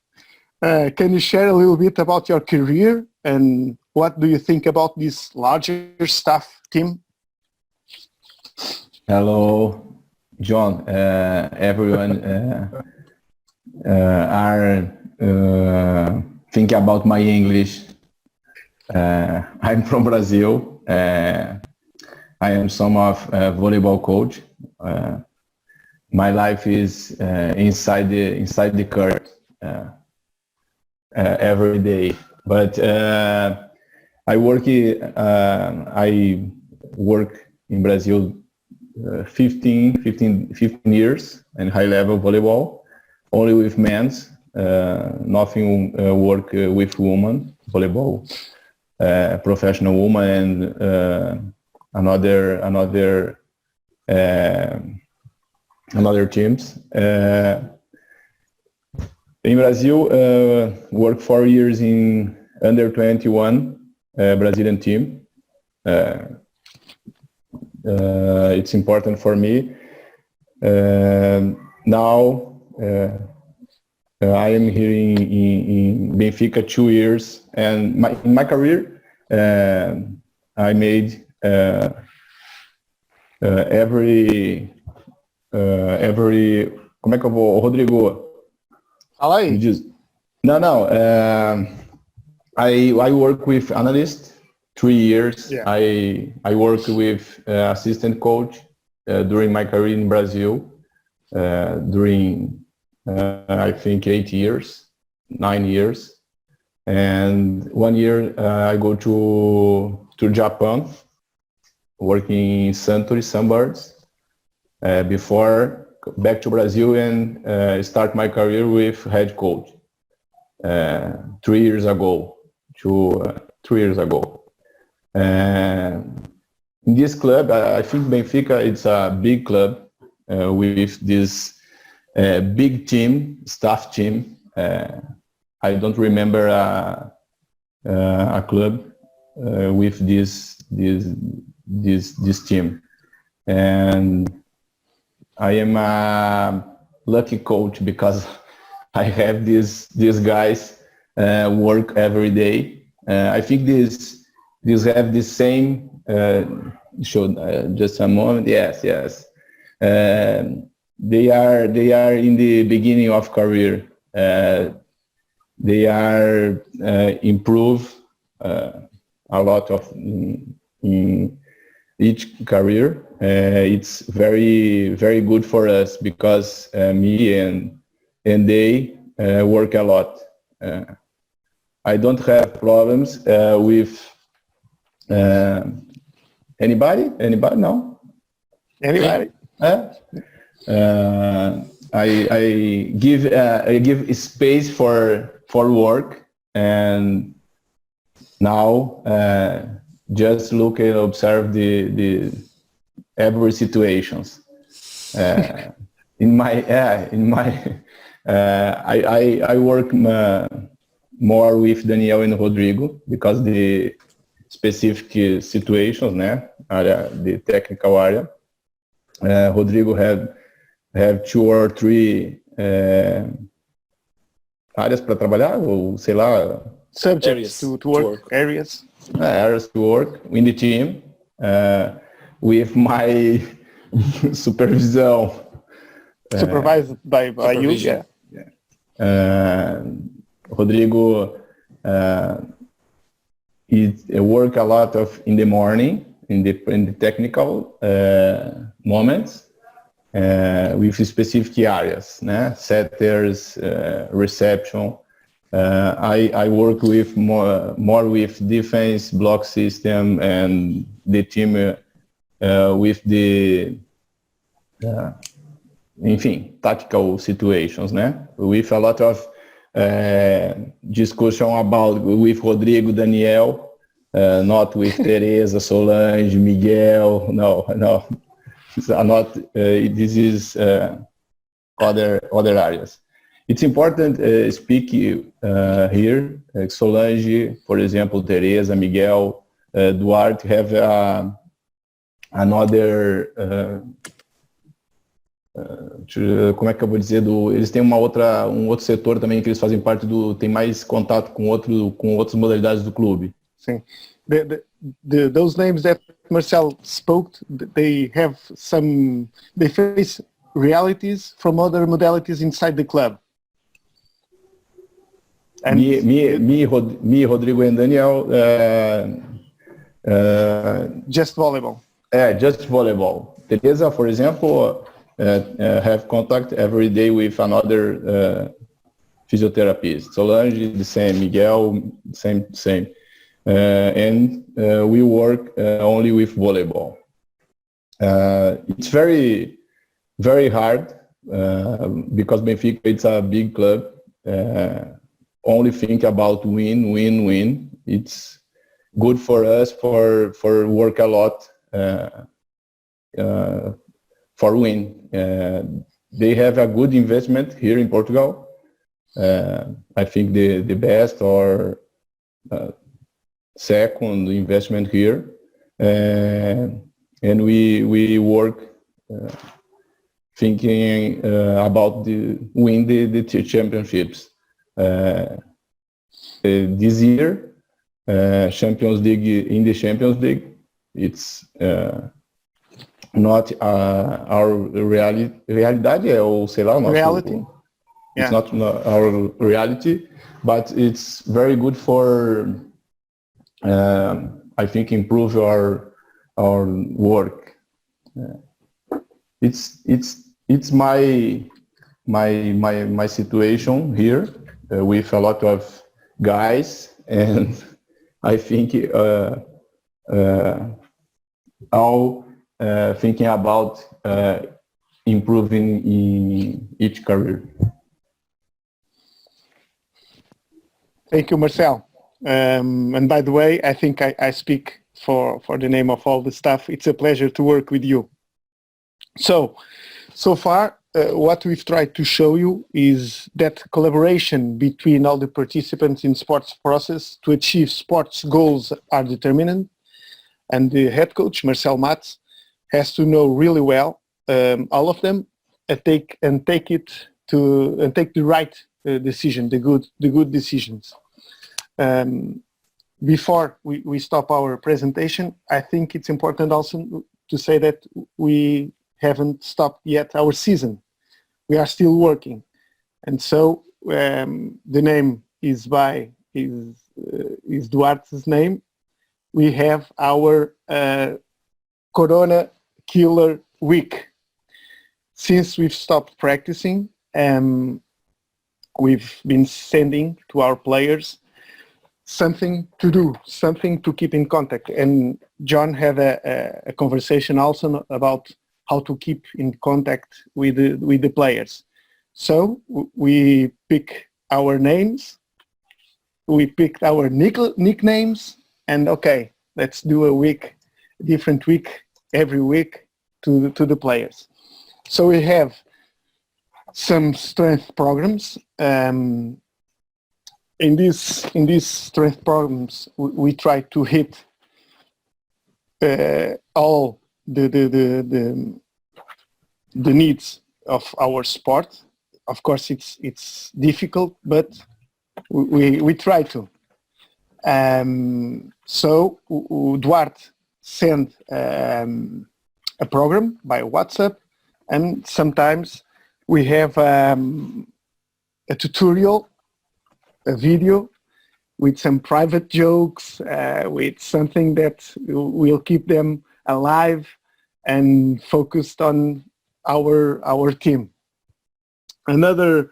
Can you share a little bit about your career and what do you think about this larger staff team? Hello, John. Everyone are thinking about my English. I'm from Brazil. I am some of volleyball coach. My life is inside the court every day. But I work in Brazil 15 years in high level volleyball, only with men's, nothing work with women volleyball, professional woman and another teams. In Brazil, worked 4 years in under 21 Brazilian team. It's important for me. Now I am here in Benfica 2 years, and in my career I made every como é que eu vou, Rodrigo? Fala aí. No. I work with analyst 3 years. Yeah. I work with assistant coach during my career in Brazil during I think 9 years, and 1 year I go to Japan, working in Suntory Sunbirds, before back to Brazil and start my career with head coach 3 years ago. 3 years ago. In this club, I think Benfica, it's a big club with this big team, staff team. I don't remember a club with this team, and I am a lucky coach because I have these guys work every day. I think these have the same. Just a moment. Yes. They are in the beginning of career. They are improve a lot of in each career. It's very good for us because me and they work a lot. I don't have problems with anybody. No. Anybody? I give space for work, and now just look and observe the every situations. In my I work more with Daniel and Rodrigo because the specific situations, né? The technical area. Rodrigo have 2 or 3 áreas para trabalhar, ou sei lá, Subjects to work. Areas to work in the team, with my supervisão. Supervised by you. Yeah. Rodrigo work a lot of in the morning in the technical moments with specific areas, né? Setters, reception. I work with more with defense, block system, and the team with the enfim, tactical situations, né? With a lot of discussion about with Rodrigo, Daniel, not with Teresa, Solange, Miguel. No, it's not. This is other areas. It's important speak here. Solange, for example, Teresa, Miguel, Duarte have another. Como é que eu vou dizer? Eles têm um outro setor também que eles fazem parte do. Tem mais contato com outras modalidades do clube. Sim. Those names that Marcel spoke, they face realities from other modalities inside the club. And me, Rodrigo and Daniel. Just volleyball. Just volleyball. Teresa, for example, have contact every day with another physiotherapist. Solange, the same. Miguel, same. And we work only with volleyball. It's very, very hard because Benfica, it's a big club. Only think about win. It's good for us for work a lot for win. They have a good investment here in Portugal. I think the best or second investment here, and we work thinking about win the championships. This year, Champions League, in the Champions League, it's not our realidade, ou sei lá, reality. It's not our reality, but it's very good for I think improve our work. It's my situation here with a lot of guys, and I think all thinking about improving in each career. Thank you, Marcel. And by the way, I think I speak for the name of all the staff. It's a pleasure to work with you. So far, what we've tried to show you is that collaboration between all the participants in sports process to achieve sports goals are determinant. And the head coach, Marcel Mats, has to know really well all of them and take the right decision, the good decisions. Before we stop our presentation, I think it's important also to say that we haven't stopped yet our season. We are still working, and so the name is Duarte's name. We have our Corona Killer Week. Since we've stopped practicing, we've been sending to our players something to do, something to keep in contact. And John had a conversation also about how to keep in contact with the players. So we pick our names, we picked our nicknames, and okay, let's do a different week every week to the players. So we have some strength programs. In these strength programs, we try to hit all the needs of our sport. Of course, it's difficult, but we try to. So Duarte sent a program by WhatsApp, and sometimes we have a tutorial, a video with some private jokes, with something that will keep them alive and focused on our team. Another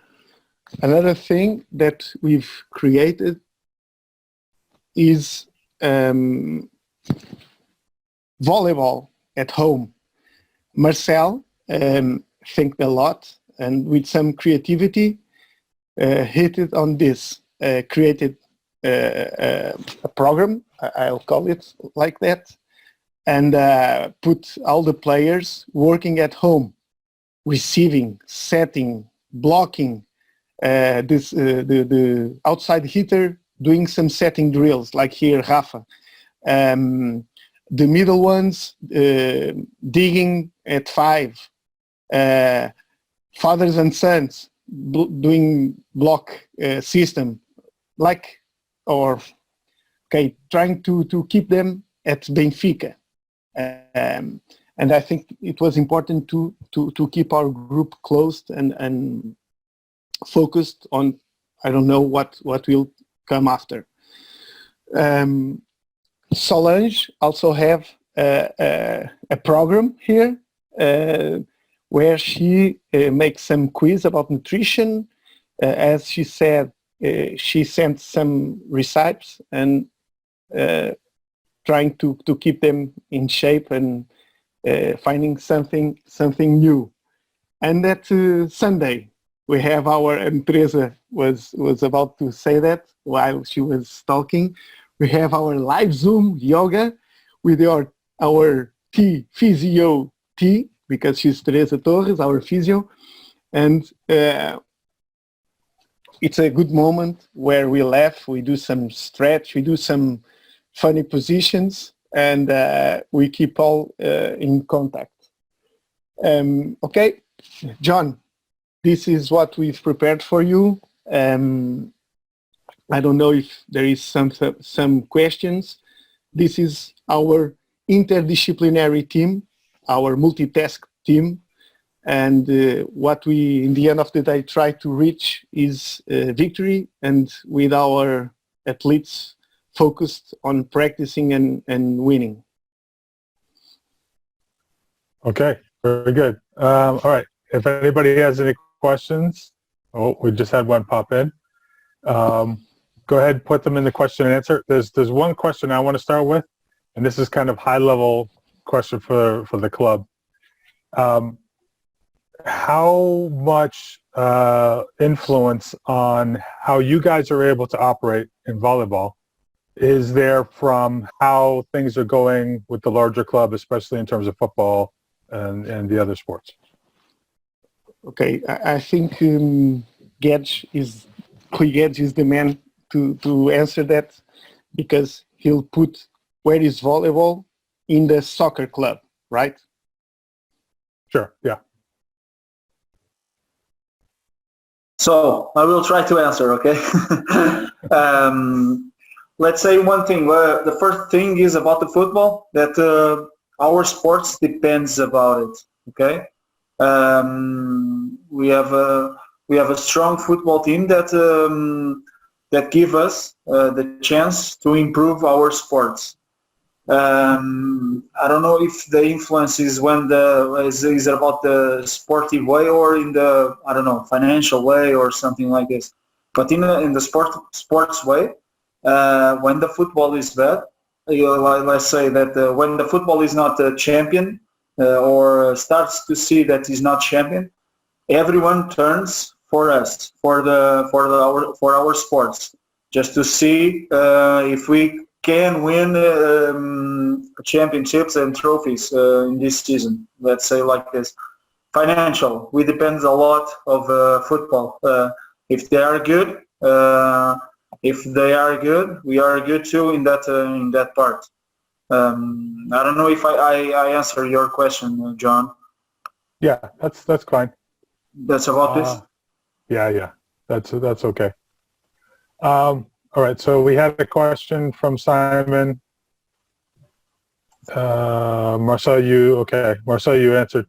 thing that we've created is volleyball at home. Marcel think a lot, and with some creativity hit it on this, created a program I'll call it like that, and put all the players working at home, receiving, setting, blocking, the outside hitter doing some setting drills, like here, Rafa. The middle ones digging at 5. Fathers and sons doing block system, like, or trying to keep them at Benfica. And I think it was important to keep our group closed and focused on, I don't know what will come after. Solange also have a program here where she makes some quiz about nutrition. As she said, she sent some recipes and trying to keep them in shape and finding something new. And that Sunday we have and Teresa was about to say that while she was talking. We have our live Zoom yoga with our physio T, because she's Teresa Torres, our physio. And it's a good moment where we laugh, we do some stretch, we do some funny positions, and we keep all in contact. Okay, John, this is what we've prepared for you. I don't know if there is some questions. This is our interdisciplinary team, our multitask team, and what we, in the end of the day, try to reach is victory, and with our athletes focused on practicing and winning. Okay, very good. All right, if anybody has any questions, we just had one pop in. Go ahead, put them in the question and answer. There's one question I want to start with, and this is kind of high level question for the club. How much influence on how you guys are able to operate in volleyball is there from how things are going with the larger club, especially in terms of football and the other sports? Okay, I think Gedge is the man to answer that, because he'll put where is volleyball in the soccer club, right? Sure, yeah. So I will try to answer, okay? Let's say one thing. The first thing is about the football, that our sports depends about it, okay? We have a strong football team that give us the chance to improve our sports. I don't know if the influence is is about the sportive way or in the, I don't know, financial way or something like this. But in the sports way, when the football is bad, let's say that when the football is not a champion or starts to see that he's not champion, everyone turns for us, for our sports, just to see if we can win championships and trophies in this season. Let's say like this. Financial, we depend a lot of football. If they are good, we are good too in that part. I don't know if I answer your question, John. Yeah, that's fine. That's about this. Yeah, that's okay. All right, so we had a question from Simon. Marcel, you answered.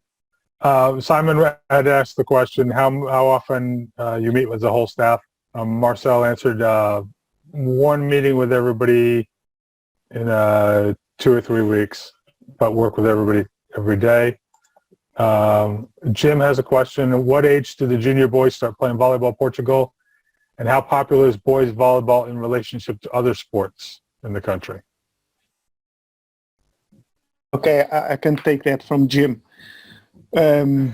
Simon had asked the question, how often you meet with the whole staff. Marcel answered one meeting with everybody in 2 or 3 weeks, but work with everybody every day. Jim has a question. At what age do the junior boys start playing volleyball in Portugal? And how popular is boys volleyball in relationship to other sports in the country? Okay, I can take that from Jim. The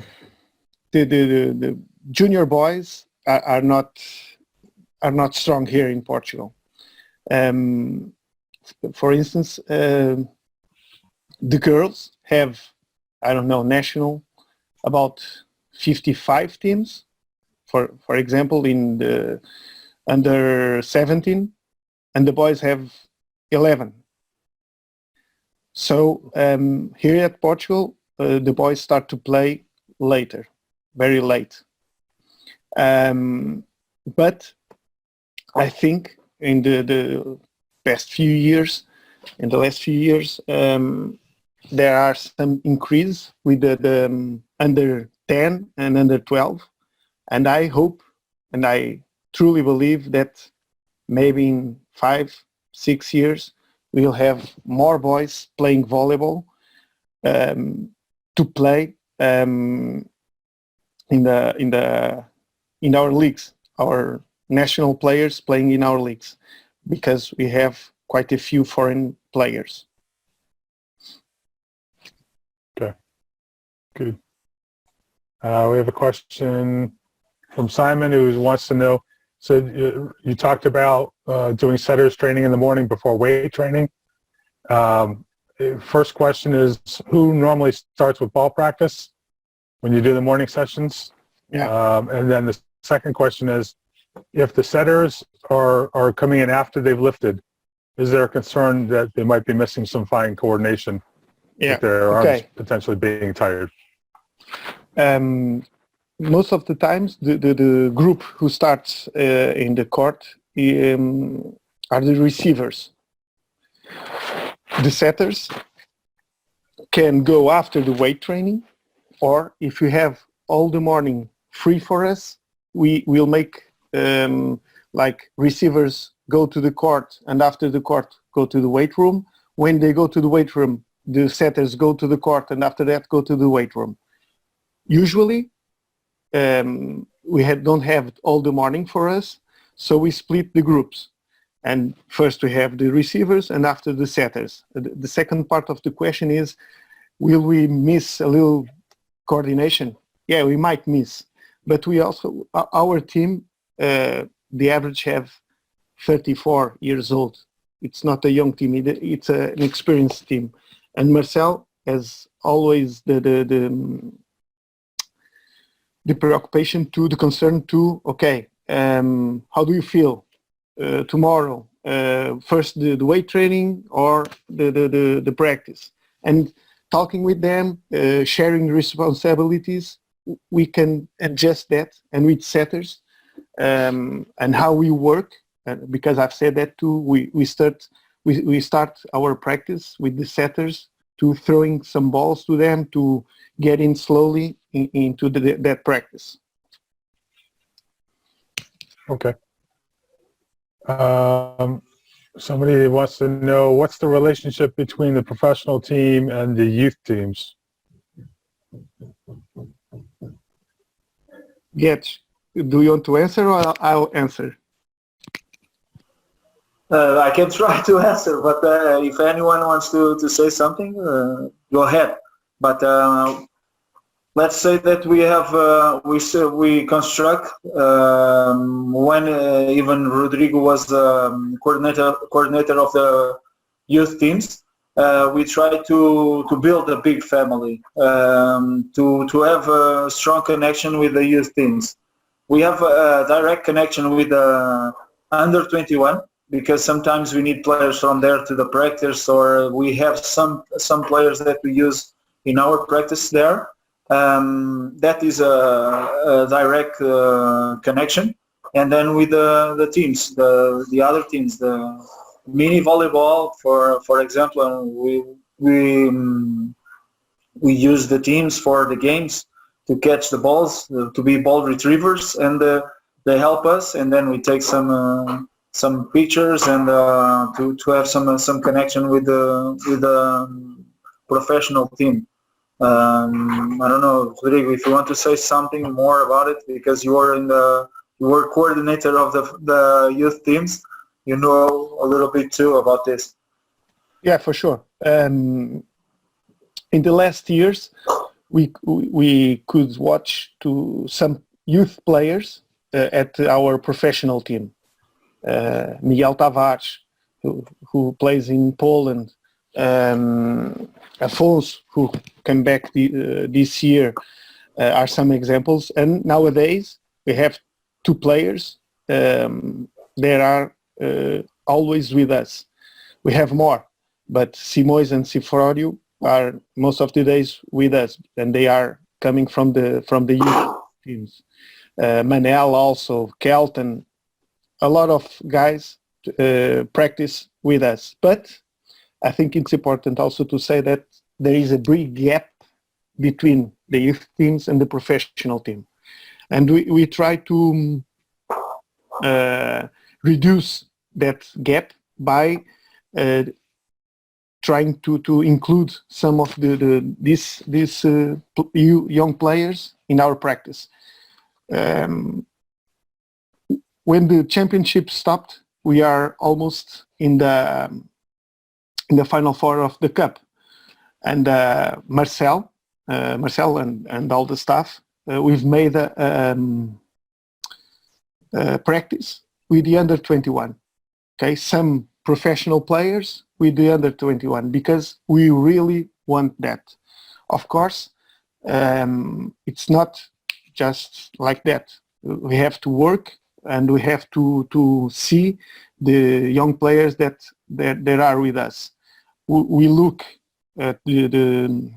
junior boys are not strong here in Portugal. for instance, the girls have, I don't know, national, about 55 teams, for example, in the under 17, and the boys have 11. So here at Portugal, the boys start to play later, very late. But I think in the last few years, there are some increase with the under 10 and under 12, and I hope and I truly believe that maybe in 5-6 years we'll have more boys playing volleyball to play in our leagues, our national players playing in our leagues, because we have quite a few foreign players. Okay, good. We have a question from Simon who wants to know, so you talked about doing setters training in the morning before weight training. First question is, who normally starts with ball practice when you do the morning sessions? Yeah. And then the second question is, if the setters are coming in after they've lifted, is there a concern that they might be missing some fine coordination with their arms potentially being tired? Most of the times, the group who starts in the court are the receivers. The setters can go after the weight training, or if you have all the morning free for us, we will make like receivers go to the court, and after the court go to the weight room. When they go to the weight room, the setters go to the court, and after that go to the weight room. Usually we don't have all the morning for us, so we split the groups. And first we have the receivers and after the setters. The second part of the question is, will we miss a little coordination? Yeah, we might miss. But we also, our team, the average have 34 years old. It's not a young team, it's an experienced team. And Marcel has always the preoccupation to, the concern to, okay, how do you feel tomorrow? First the weight training or the practice? And talking with them, sharing responsibilities, we can adjust that, and with setters, and how we work, because I've said that too, we start our practice with the setters to throwing some balls to them to get in slowly into that practice. Okay. Somebody wants to know, what's the relationship between the professional team and the youth teams? Get, do you want to answer, or I'll answer? I can try to answer, but if anyone wants to say something, go ahead. But let's say that we have we construct when even Rodrigo was coordinator of the youth teams. We try to build a big family, to have a strong connection with the youth teams. We have a direct connection with the under 21, because sometimes we need players from there to the practice, or we have some players that we use in our practice there. That is a direct connection. And then with the teams, the other teams, the mini volleyball, for example, we use the teams for the games to catch the balls, to be ball retrievers, and they help us, and then we take some pictures and to have some connection with the professional team. I don't know, Rodrigo, if you want to say something more about it, because you were coordinator of the youth teams, you know a little bit too about this. Yeah, for sure. In the last years, we could watch to some youth players at our professional team. Miguel Tavares, who plays in Poland, Afonso, who came back this year, are some examples. And nowadays we have 2 players that are always with us. We have more, but Simões and Cifródio are most of the days with us, and they are coming from the youth teams. Manel also, Kelton, a lot of guys practice with us. But I think it's important also to say that there is a big gap between the youth teams and the professional team. And we try to reduce that gap by trying to include some of these young players in our practice. When the championship stopped, we are almost in the final 4 of the cup, and Marcel and all the staff, we've made a practice with the under 21. Okay, some professional players with the under 21, because we really want that. Of course, it's not just like that. We have to work, and we have to see the young players that are with us. We look at the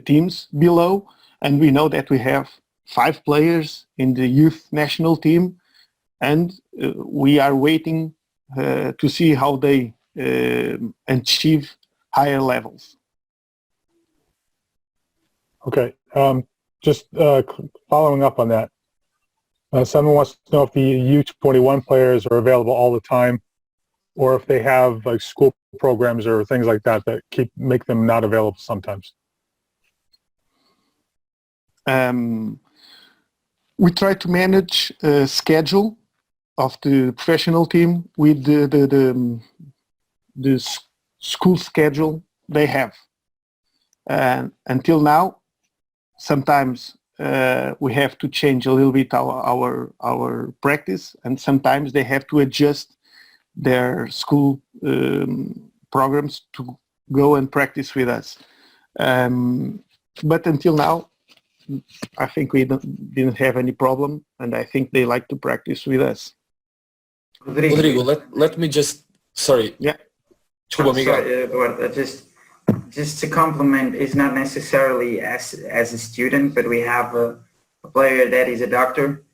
teams below, and we know that we have 5 players in the youth national team, and we are waiting to see how they achieve higher levels. Okay, just following up on that. Someone wants to know if the U21 players are available all the time, or if they have like school programs or things like that that make them not available sometimes. We try to manage a schedule of the professional team with the school schedule they have. Until now, sometimes we have to change a little bit our practice, and sometimes they have to adjust their school programs to go and practice with us. But until now, I think we didn't have any problem, and I think they like to practice with us. Rodrigo, let me just, sorry. Yeah. Sorry, Eduardo, just to compliment, is not necessarily as a student, but we have a player that is a doctor,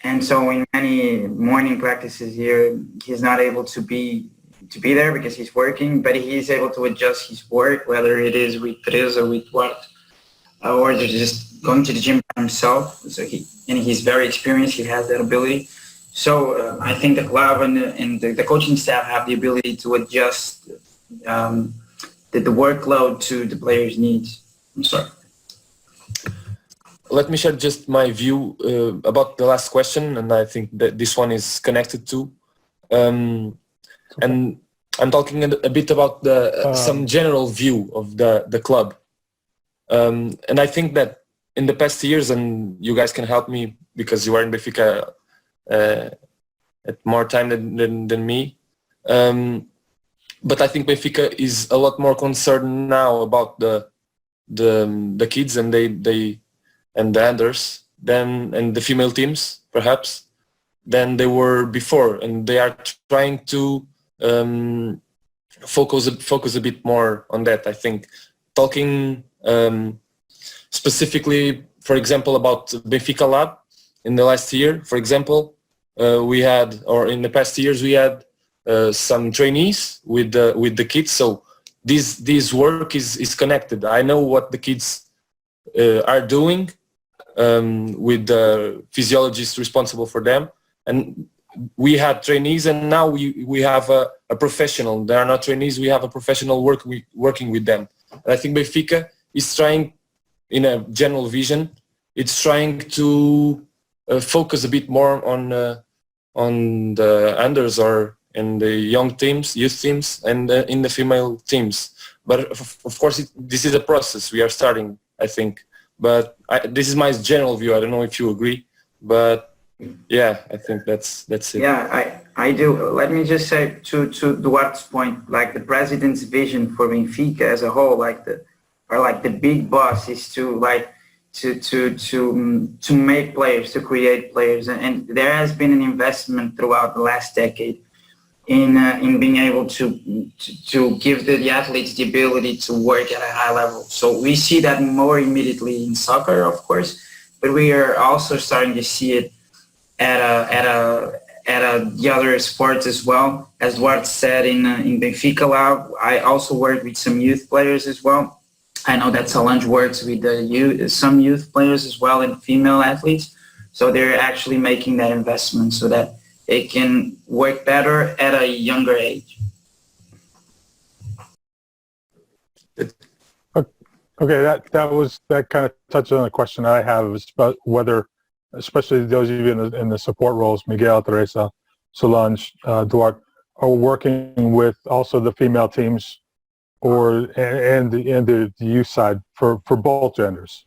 and so in many morning practices here, he's not able to be there because he's working, but he's able to adjust his work, whether it is with Teresa, with what, or just going to the gym by himself. So he's very experienced. He has that ability. So I think the club and the coaching staff have the ability to adjust the workload to the players' needs. I'm sorry. Let me share just my view about the last question, and I think that this one is connected to. And I'm talking a bit about some general view of the club. And I think that in the past years, and you guys can help me because you are in Benfica at more time than me, but I think Benfica is a lot more concerned now about the kids and the unders and the female teams perhaps than they were before, and they are trying to focus a bit more on that. I think talking specifically, for example, about Benfica Lab in the last year, for example, we had, or in the past years, we had some trainees with the kids. So this work is connected. I know what the kids are doing with the physiologists responsible for them, and we had trainees, and now we have a professional. They are not trainees. We have a professional working with them. And I think Benfica is trying, in a general vision, it's trying to focus a bit more on the unders or in the young teams, youth teams, and in the female teams. But of course, this is a process. We are starting, I think. But this is my general view. I don't know if you agree, but yeah, I think that's it. Yeah, I do. Let me just say to Duarte's point, like the president's vision for Benfica as a whole, like the big boss is to make players, to create players, and there has been an investment throughout the last decade in being able to give the athletes the ability to work at a high level. So we see that more immediately in soccer, of course, but we are also starting to see it at the other sports as well. As Duarte said, in Benfica Lab, I also work with some youth players as well. I know that Solange works with some youth players as well and female athletes. So they're actually making that investment so that they can work better at a younger age. Okay, that kind of touches on the question I have, is about whether, especially those of you in the support roles, Miguel, Teresa, Solange, Duarte, are working with also the female teams and the youth side for both genders.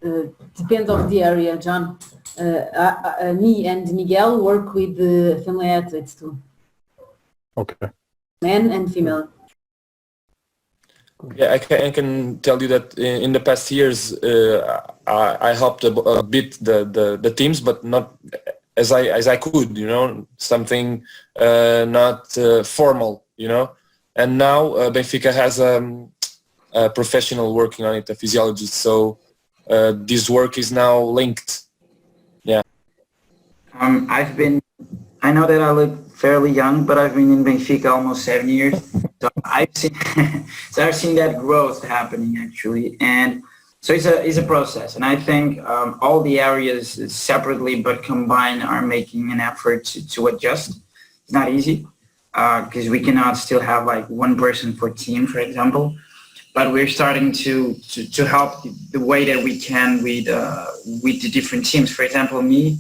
Depends on the area, John. Me and Miguel work with the family athletes too. Okay. Men and female. Yeah, I can tell you that in the past years I helped a bit the teams, but not as I could, something not formal, And now Benfica has a professional working on it, a physiologist. So this work is now linked. Yeah. I know that I look fairly young, but I've been in Benfica almost 7 years. So I've seen that growth happening actually, and so it's a process. And I think all the areas separately but combined are making an effort to adjust. It's not easy because we cannot still have like one person for team, for example. But we're starting to help the way that we can with the different teams. For example, me,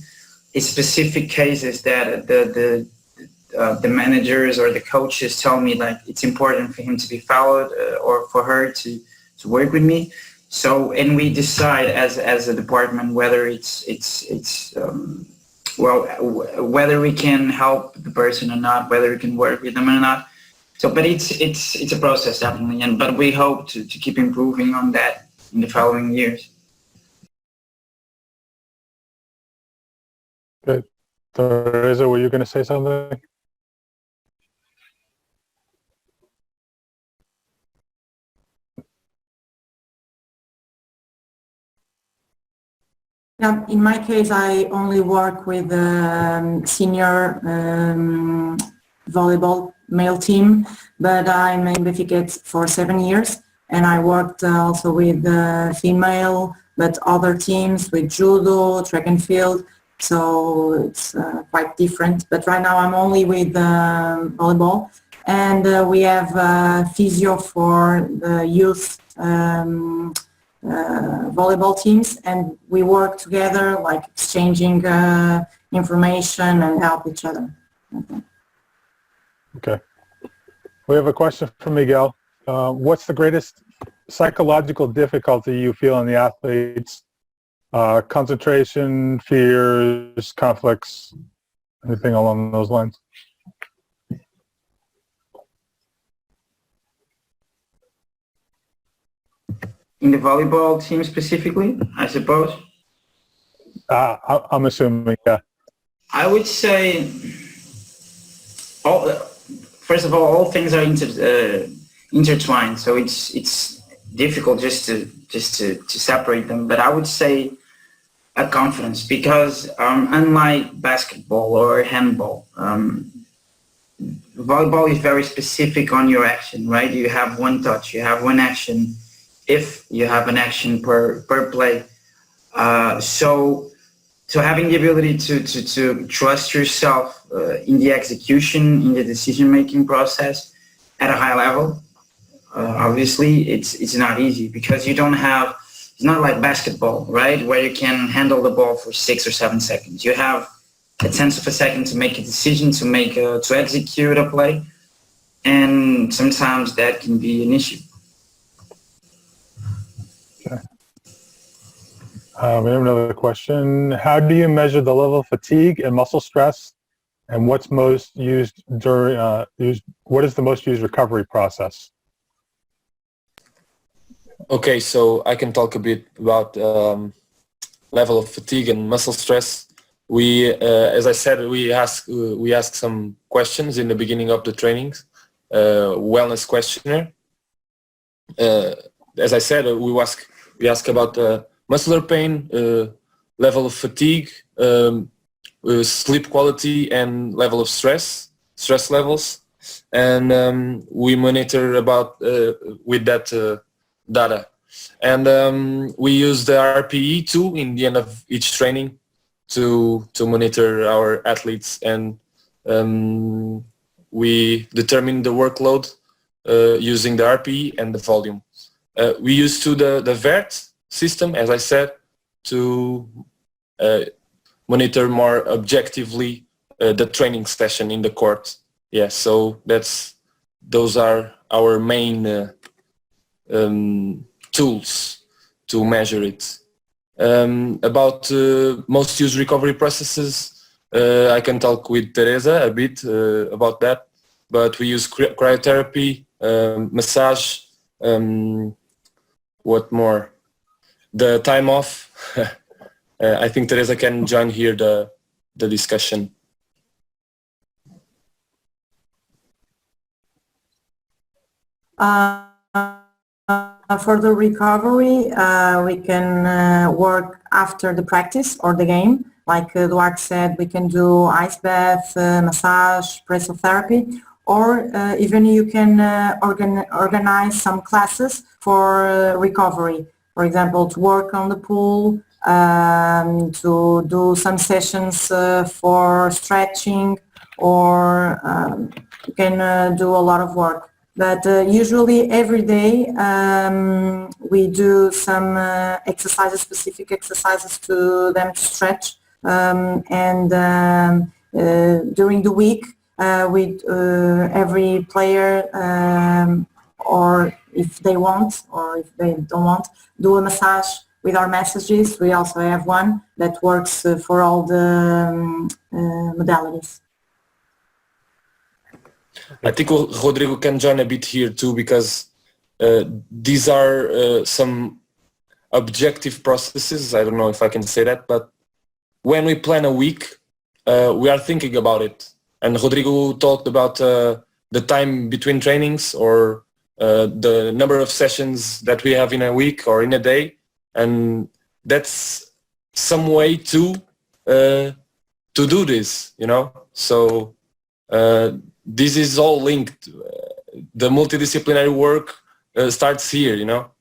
in specific cases that the managers or the coaches tell me like it's important for him to be followed or for her to work with me. So, and we decide as a department whether whether we can help the person or not, whether we can work with them or not. So, but it's a process definitely, but we hope to keep improving on that in the following years. Good. Teresa, were you going to say something? Now, in my case, I only work with the senior volleyball male team, but I'm in Benfica for 7 years, and I worked also with female, but other teams with judo, track and field, so it's quite different. But right now I'm only with volleyball, and we have physio for the youth volleyball teams, and we work together, like exchanging information and help each other. Okay. We have a question from Miguel. What's the greatest psychological difficulty you feel in the athletes? Concentration, fears, conflicts, anything along those lines? In the volleyball team specifically, I suppose? I'm assuming, yeah. I would say, first of all things are intertwined, so it's difficult just to separate them. But I would say a confidence, because unlike basketball or handball, volleyball is very specific on your action, right? You have one touch, you have one action, if you have an action per play. So having the ability to trust yourself in the execution, in the decision-making process at a high level, obviously it's not easy, because you don't have, it's not like basketball, right, where you can handle the ball for 6 or 7 seconds. You have a tenth of a second to make a decision, to execute a play, and sometimes that can be an issue. We have another question. How do you measure the level of fatigue and muscle stress, and what's most used during what is the most used recovery process? Okay, so I can talk a bit about level of fatigue and muscle stress. We, as I said, we ask some questions in the beginning of the trainings, wellness questionnaire. As I said, we ask about muscular pain, level of fatigue, sleep quality, and level of stress levels, and we monitor about with that data. And we use the RPE too in the end of each training to monitor our athletes, and we determine the workload using the RPE and the volume. We use too the VERT system, as I said, to monitor more objectively the training session in the court. Yeah, so those are our main tools to measure it. About most used recovery processes, I can talk with Teresa a bit about that, but we use cryotherapy, massage, what more? The time off. I think Teresa can join here the discussion. For the recovery, we can work after the practice or the game. Like Eduardo said, we can do ice bath, massage, presso therapy, or even you can organize some classes for recovery. For example, to work on the pool, to do some sessions for stretching, or you can do a lot of work. But usually every day we do some exercises, specific exercises to them to stretch. And during the week, every player, or if they want or if they don't want, do a massage with our messages. We also have one that works for all the modalities. I think Rodrigo can join a bit here too, because these are some objective processes. I don't know if I can say that, but when we plan a week, we are thinking about it. And Rodrigo talked about the time between trainings, or the number of sessions that we have in a week or in a day, and that's some way to do this, you know. So this is all linked. The multidisciplinary work starts here, you know.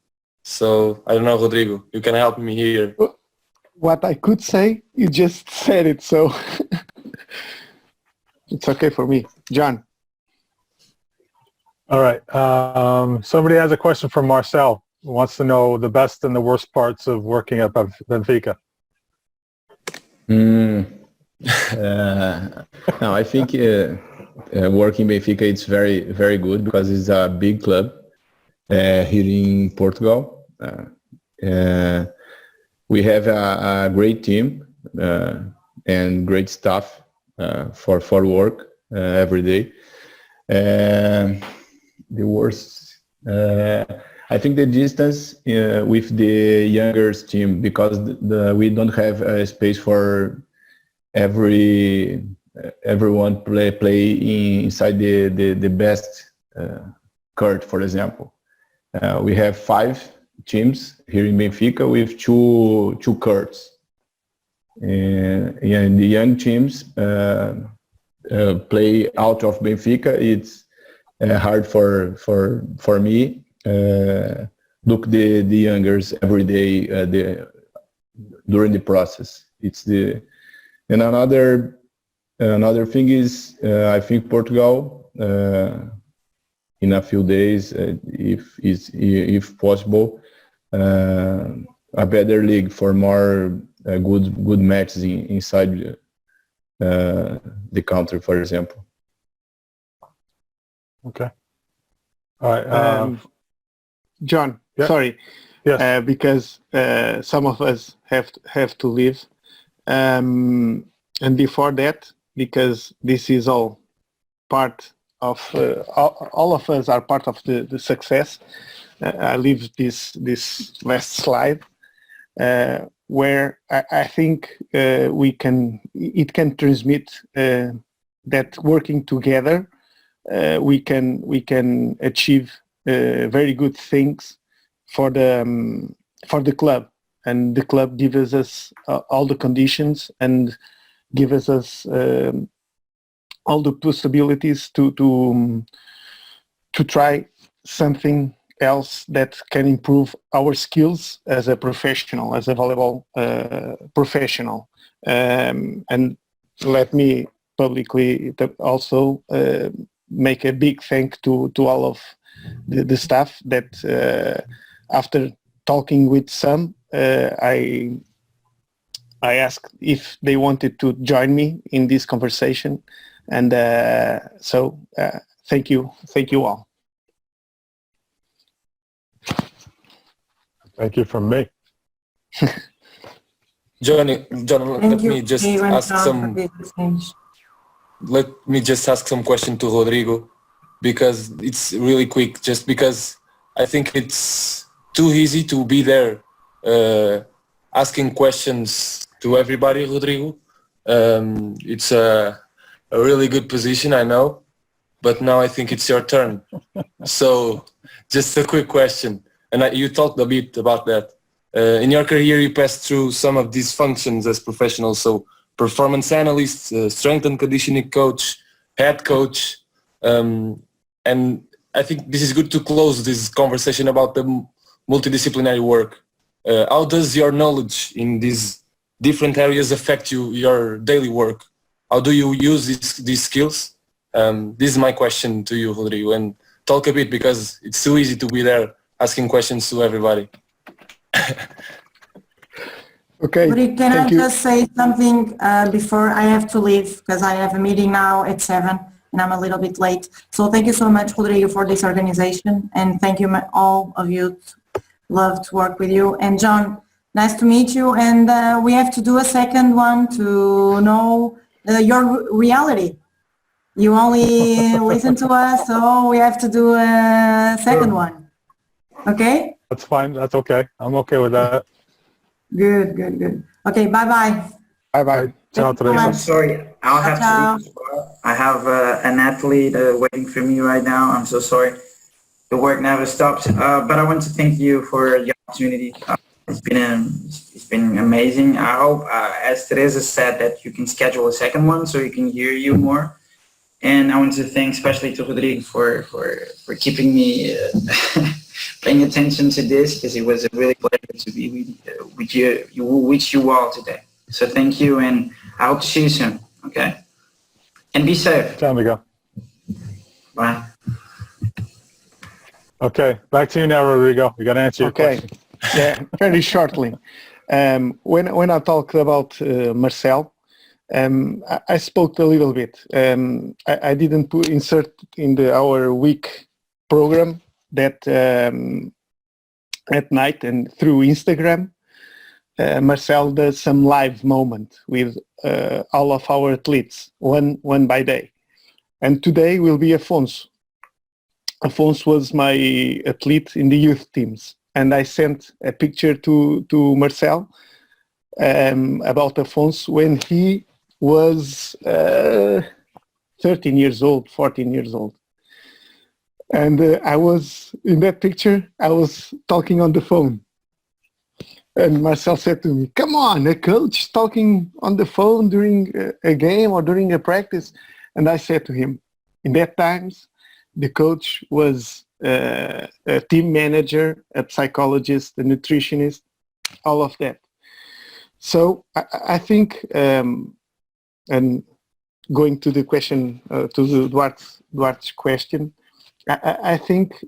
So I don't know, Rodrigo, you can help me here. What I could say, you just said it, so it's okay for me. John. All right. Somebody has a question from Marcel, who wants to know the best and the worst parts of working at Benfica. No, I think working Benfica, it's very, very good because it's a big club here in Portugal. We have a great team and great staff for work every day. The worst, I think the distance with the younger team, because we don't have a space for everyone play inside the best court, for example. We have 5 teams here in Benfica with two courts, and the young teams play out of Benfica. It's hard for me look the youngers every day during the process. And another thing is I think Portugal in a few days, if possible, a better league for more good matches inside the country, for example. Okay. All right. John, yeah. sorry. Yes. because some of us have to leave. And before that, because this is all part of all of us are part of the success. I leave this last slide where I think it can transmit that working together we can achieve very good things for the club, and the club gives us all the conditions and gives us all the possibilities to try something else that can improve our skills as a professional, as a volleyball professional. And let me publicly also make a big thank to all of the staff that after talking with some, I asked if they wanted to join me in this conversation. And so thank you all. Thank you from me. John, Thank you, let me just ask some question to Rodrigo, because it's really quick, just because I think it's too easy to be there asking questions to everybody, Rodrigo. It's a really good position, I know, but now I think it's your turn. So just a quick question, and you talked a bit about that. In your career, you passed through some of these functions as professionals, so performance analyst, strength and conditioning coach, head coach, and I think this is good to close this conversation about the multidisciplinary work. How does your knowledge in these different areas affect your daily work? How do you use these skills? This is my question to you, Rodrigo, and talk a bit, because it's too easy to be there asking questions to everybody. Okay. Rodrigo, can I just say something before I have to leave, because I have a meeting now at 7 and I'm a little bit late. So thank you so much, Rodrigo, for this organization, and thank you all of you. Love to work with you. And John, nice to meet you. And we have to do a second one to know your reality. You only listen to us, so we have to do a second one. Okay? That's fine. That's okay. I'm okay with that. Good. Okay, bye-bye. Bye-bye. Ciao, Teresa. I'm sorry, I'll have to leave as well. I have an athlete waiting for me right now. I'm so sorry. The work never stops. But I want to thank you for the opportunity. It's been amazing. I hope, as Teresa said, that you can schedule a second one so you can hear you more. And I want to thank especially to Rodrigo for keeping me paying attention to this, because it was a really pleasure to be with you all today. So thank you, and I hope to see you soon. Okay, and be safe. Time to go. Bye. Okay, back to you now, Rodrigo. You got to answer your question. Yeah, very shortly. When I talked about Marcel, I spoke a little bit. I didn't insert in our week program that at night and through Instagram, Marcel does some live moment with all of our athletes, one by day. And today will be Afonso. Afonso was my athlete in the youth teams, and I sent a picture to Marcel about Afonso when he was 13 years old, 14 years old. And I was, in that picture, I was talking on the phone. And Marcel said to me, "Come on, a coach talking on the phone during a game or during a practice." And I said to him, in that times, the coach was a team manager, a psychologist, a nutritionist, all of that. So I think, and going to the question, to Duarte's question, I think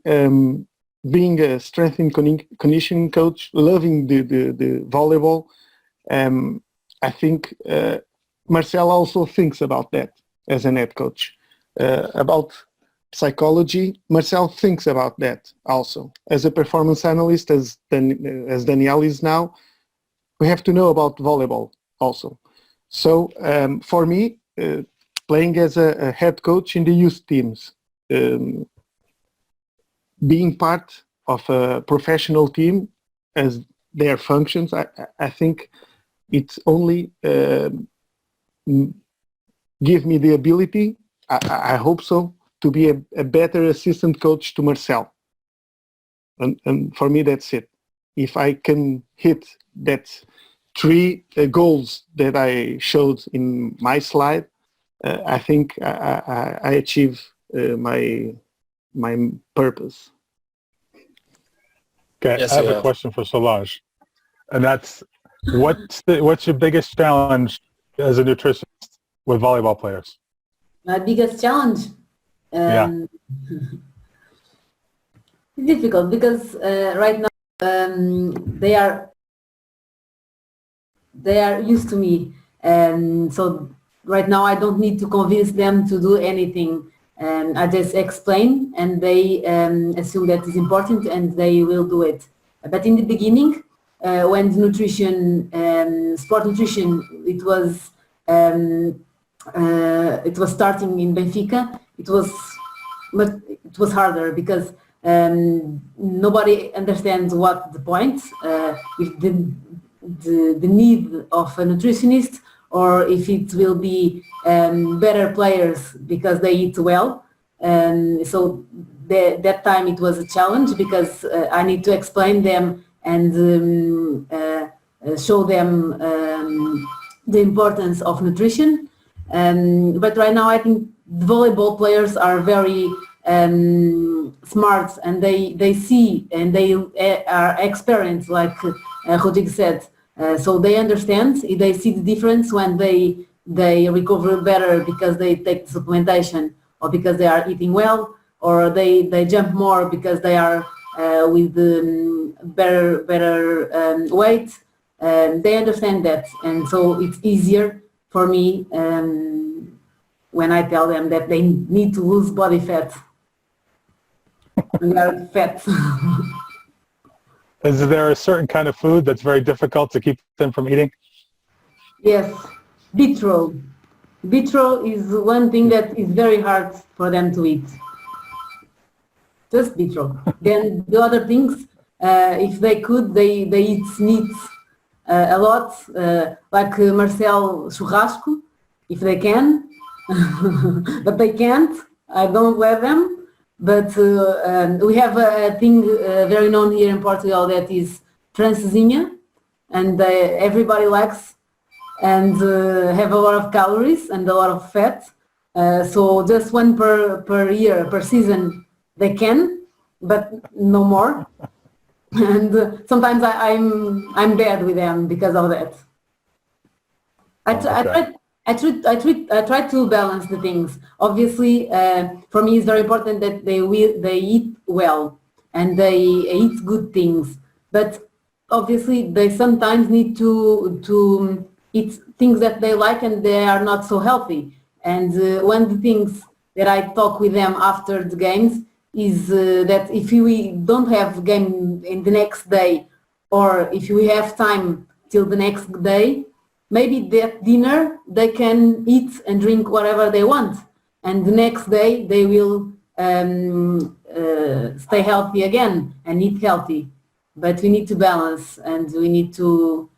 being a strength and conditioning coach, loving the volleyball, I think Marcel also thinks about that as a head coach, about psychology, Marcel thinks about that also. As a performance analyst, as Danielle is now, we have to know about volleyball also. So for me, playing as a head coach in the youth teams, being part of a professional team as their functions, I think it's only give me the ability, I hope so, to be a better assistant coach to Marcel. And for me, that's it. If I can hit that 3 goals that I showed in my slide, I think I achieve my purpose. Okay, Yes, I have you a have. question for Solange, and that's what's your biggest challenge as a nutritionist with volleyball players? My biggest challenge. Yeah. It's difficult because right now they are used to me, and so right now I don't need to convince them to do anything. I just explain, and they assume that is important, and they will do it. But in the beginning, when the nutrition, sport nutrition, it was starting in Benfica, it was harder because nobody understands what the point, if the need of a nutritionist, or if it will be better players because they eat well. So that time it was a challenge because I need to explain them and show them the importance of nutrition. But right now I think the volleyball players are very smart, and they see and they are experienced, like Rodrigo said. So they understand, they see the difference when they recover better because they take supplementation, or because they are eating well, or they jump more because they are with better weight. They understand that, and so it's easier for me when I tell them that they need to lose body fat. They are fat. Is there a certain kind of food that's very difficult to keep them from eating? Yes, beetroot. Beetroot is one thing that is very hard for them to eat. Just beetroot. Then the other things, if they could, they eat meats a lot, like Marcel churrasco, if they can, but they can't. I don't let them. But we have a thing very known here in Portugal that is francesinha, and everybody likes, and have a lot of calories and a lot of fat. So just one per year, per season, they can, but no more. And sometimes I'm bad with them because of that. I try to balance the things. Obviously, for me, it's very important that they eat well and they eat good things. But obviously, they sometimes need to eat things that they like and they are not so healthy. And one of the things that I talk with them after the games is that if we don't have game in the next day, or if we have time till the next day, maybe that dinner they can eat and drink whatever they want, and the next day they will stay healthy again and eat healthy. But we need to balance, and we need to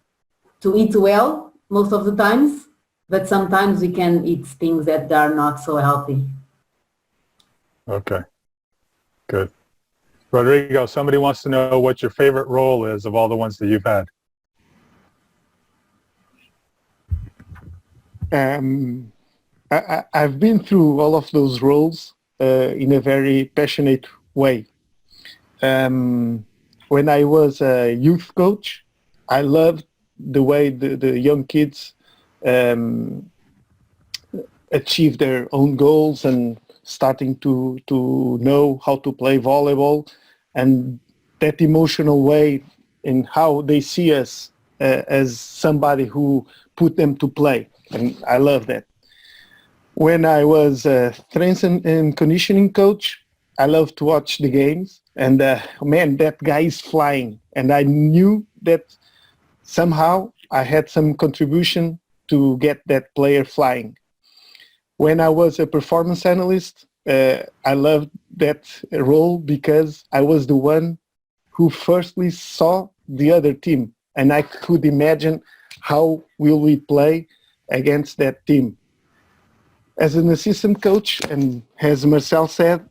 eat well most of the times, but sometimes we can eat things that are not so healthy. Okay, good. Rodrigo, somebody wants to know what your favorite role is of all the ones that you've had. I've been through all of those roles in a very passionate way. When I was a youth coach, I loved the way the young kids achieve their own goals and starting to know how to play volleyball, and that emotional way in how they see us as somebody who put them to play. And I love that. When I was a strength and conditioning coach, I loved to watch the games. And man, that guy is flying. And I knew that somehow I had some contribution to get that player flying. When I was a performance analyst, I loved that role because I was the one who firstly saw the other team. And I could imagine how will we play against that team. As an assistant coach, and as Marcel said,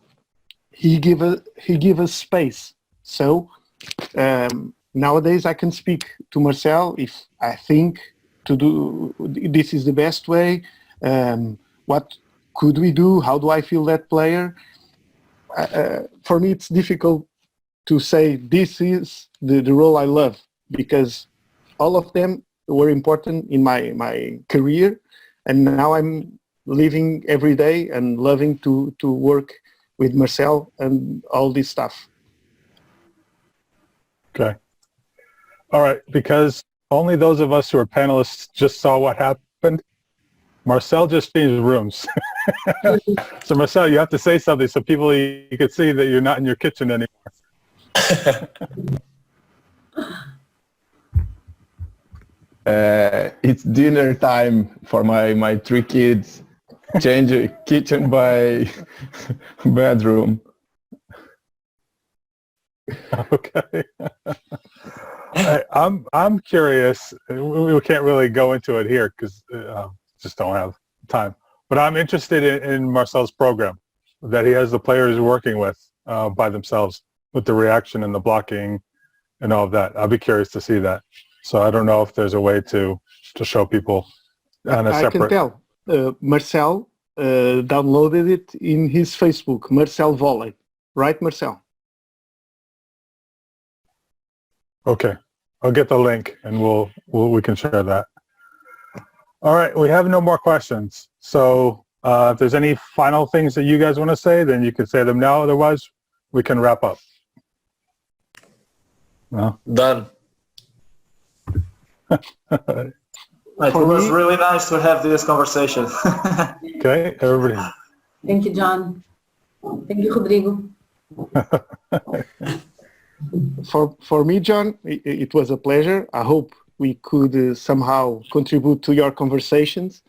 he give us space. So nowadays I can speak to Marcel if I think to do this is the best way. What could we do? How do I feel that player? For me, it's difficult to say this is the role I love, because all of them were important in my career, and now I'm living every day and loving to work with Marcel and all this stuff. Okay. All right. Because only those of us who are panelists just saw what happened. Marcel just changed rooms. So Marcel, you have to say something so people you can see that you're not in your kitchen anymore. It's dinner time for my three kids. Change kitchen by bedroom. Okay. I'm curious. We can't really go into it here because just don't have time. But I'm interested in Marcel's program that he has the players working with by themselves with the reaction and the blocking and all of that. I'll be curious to see that. So I don't know if there's a way to show people on a separate. I can tell. Marcel downloaded it in his Facebook, Marcel Volley. Right, Marcel? Okay. I'll get the link and we can share that. All right. We have no more questions. So if there's any final things that you guys want to say, then you can say them now. Otherwise, we can wrap up. No? Done. It was really nice to have this conversation. Okay, everybody. Thank you, John. Thank you, Rodrigo. For me, John, it was a pleasure. I hope we could somehow contribute to your conversations.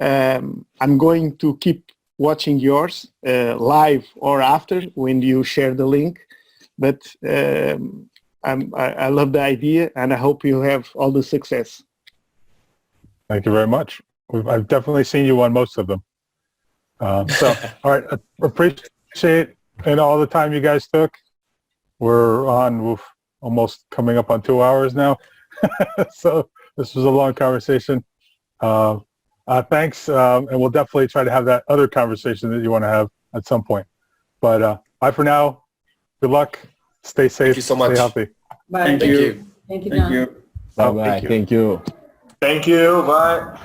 I'm going to keep watching yours live or after when you share the link. But I love the idea, and I hope you have all the success. Thank you very much. I've definitely seen you on most of them. So, all right, I appreciate all the time you guys took. We're on almost coming up on 2 hours now. So this was a long conversation. Thanks, and we'll definitely try to have that other conversation that you want to have at some point. But bye for now. Good luck. Stay safe. Thank you so much. Stay healthy. Bye. Thank you. Thank you, John. Bye bye. Thank you. Thank you. Bye.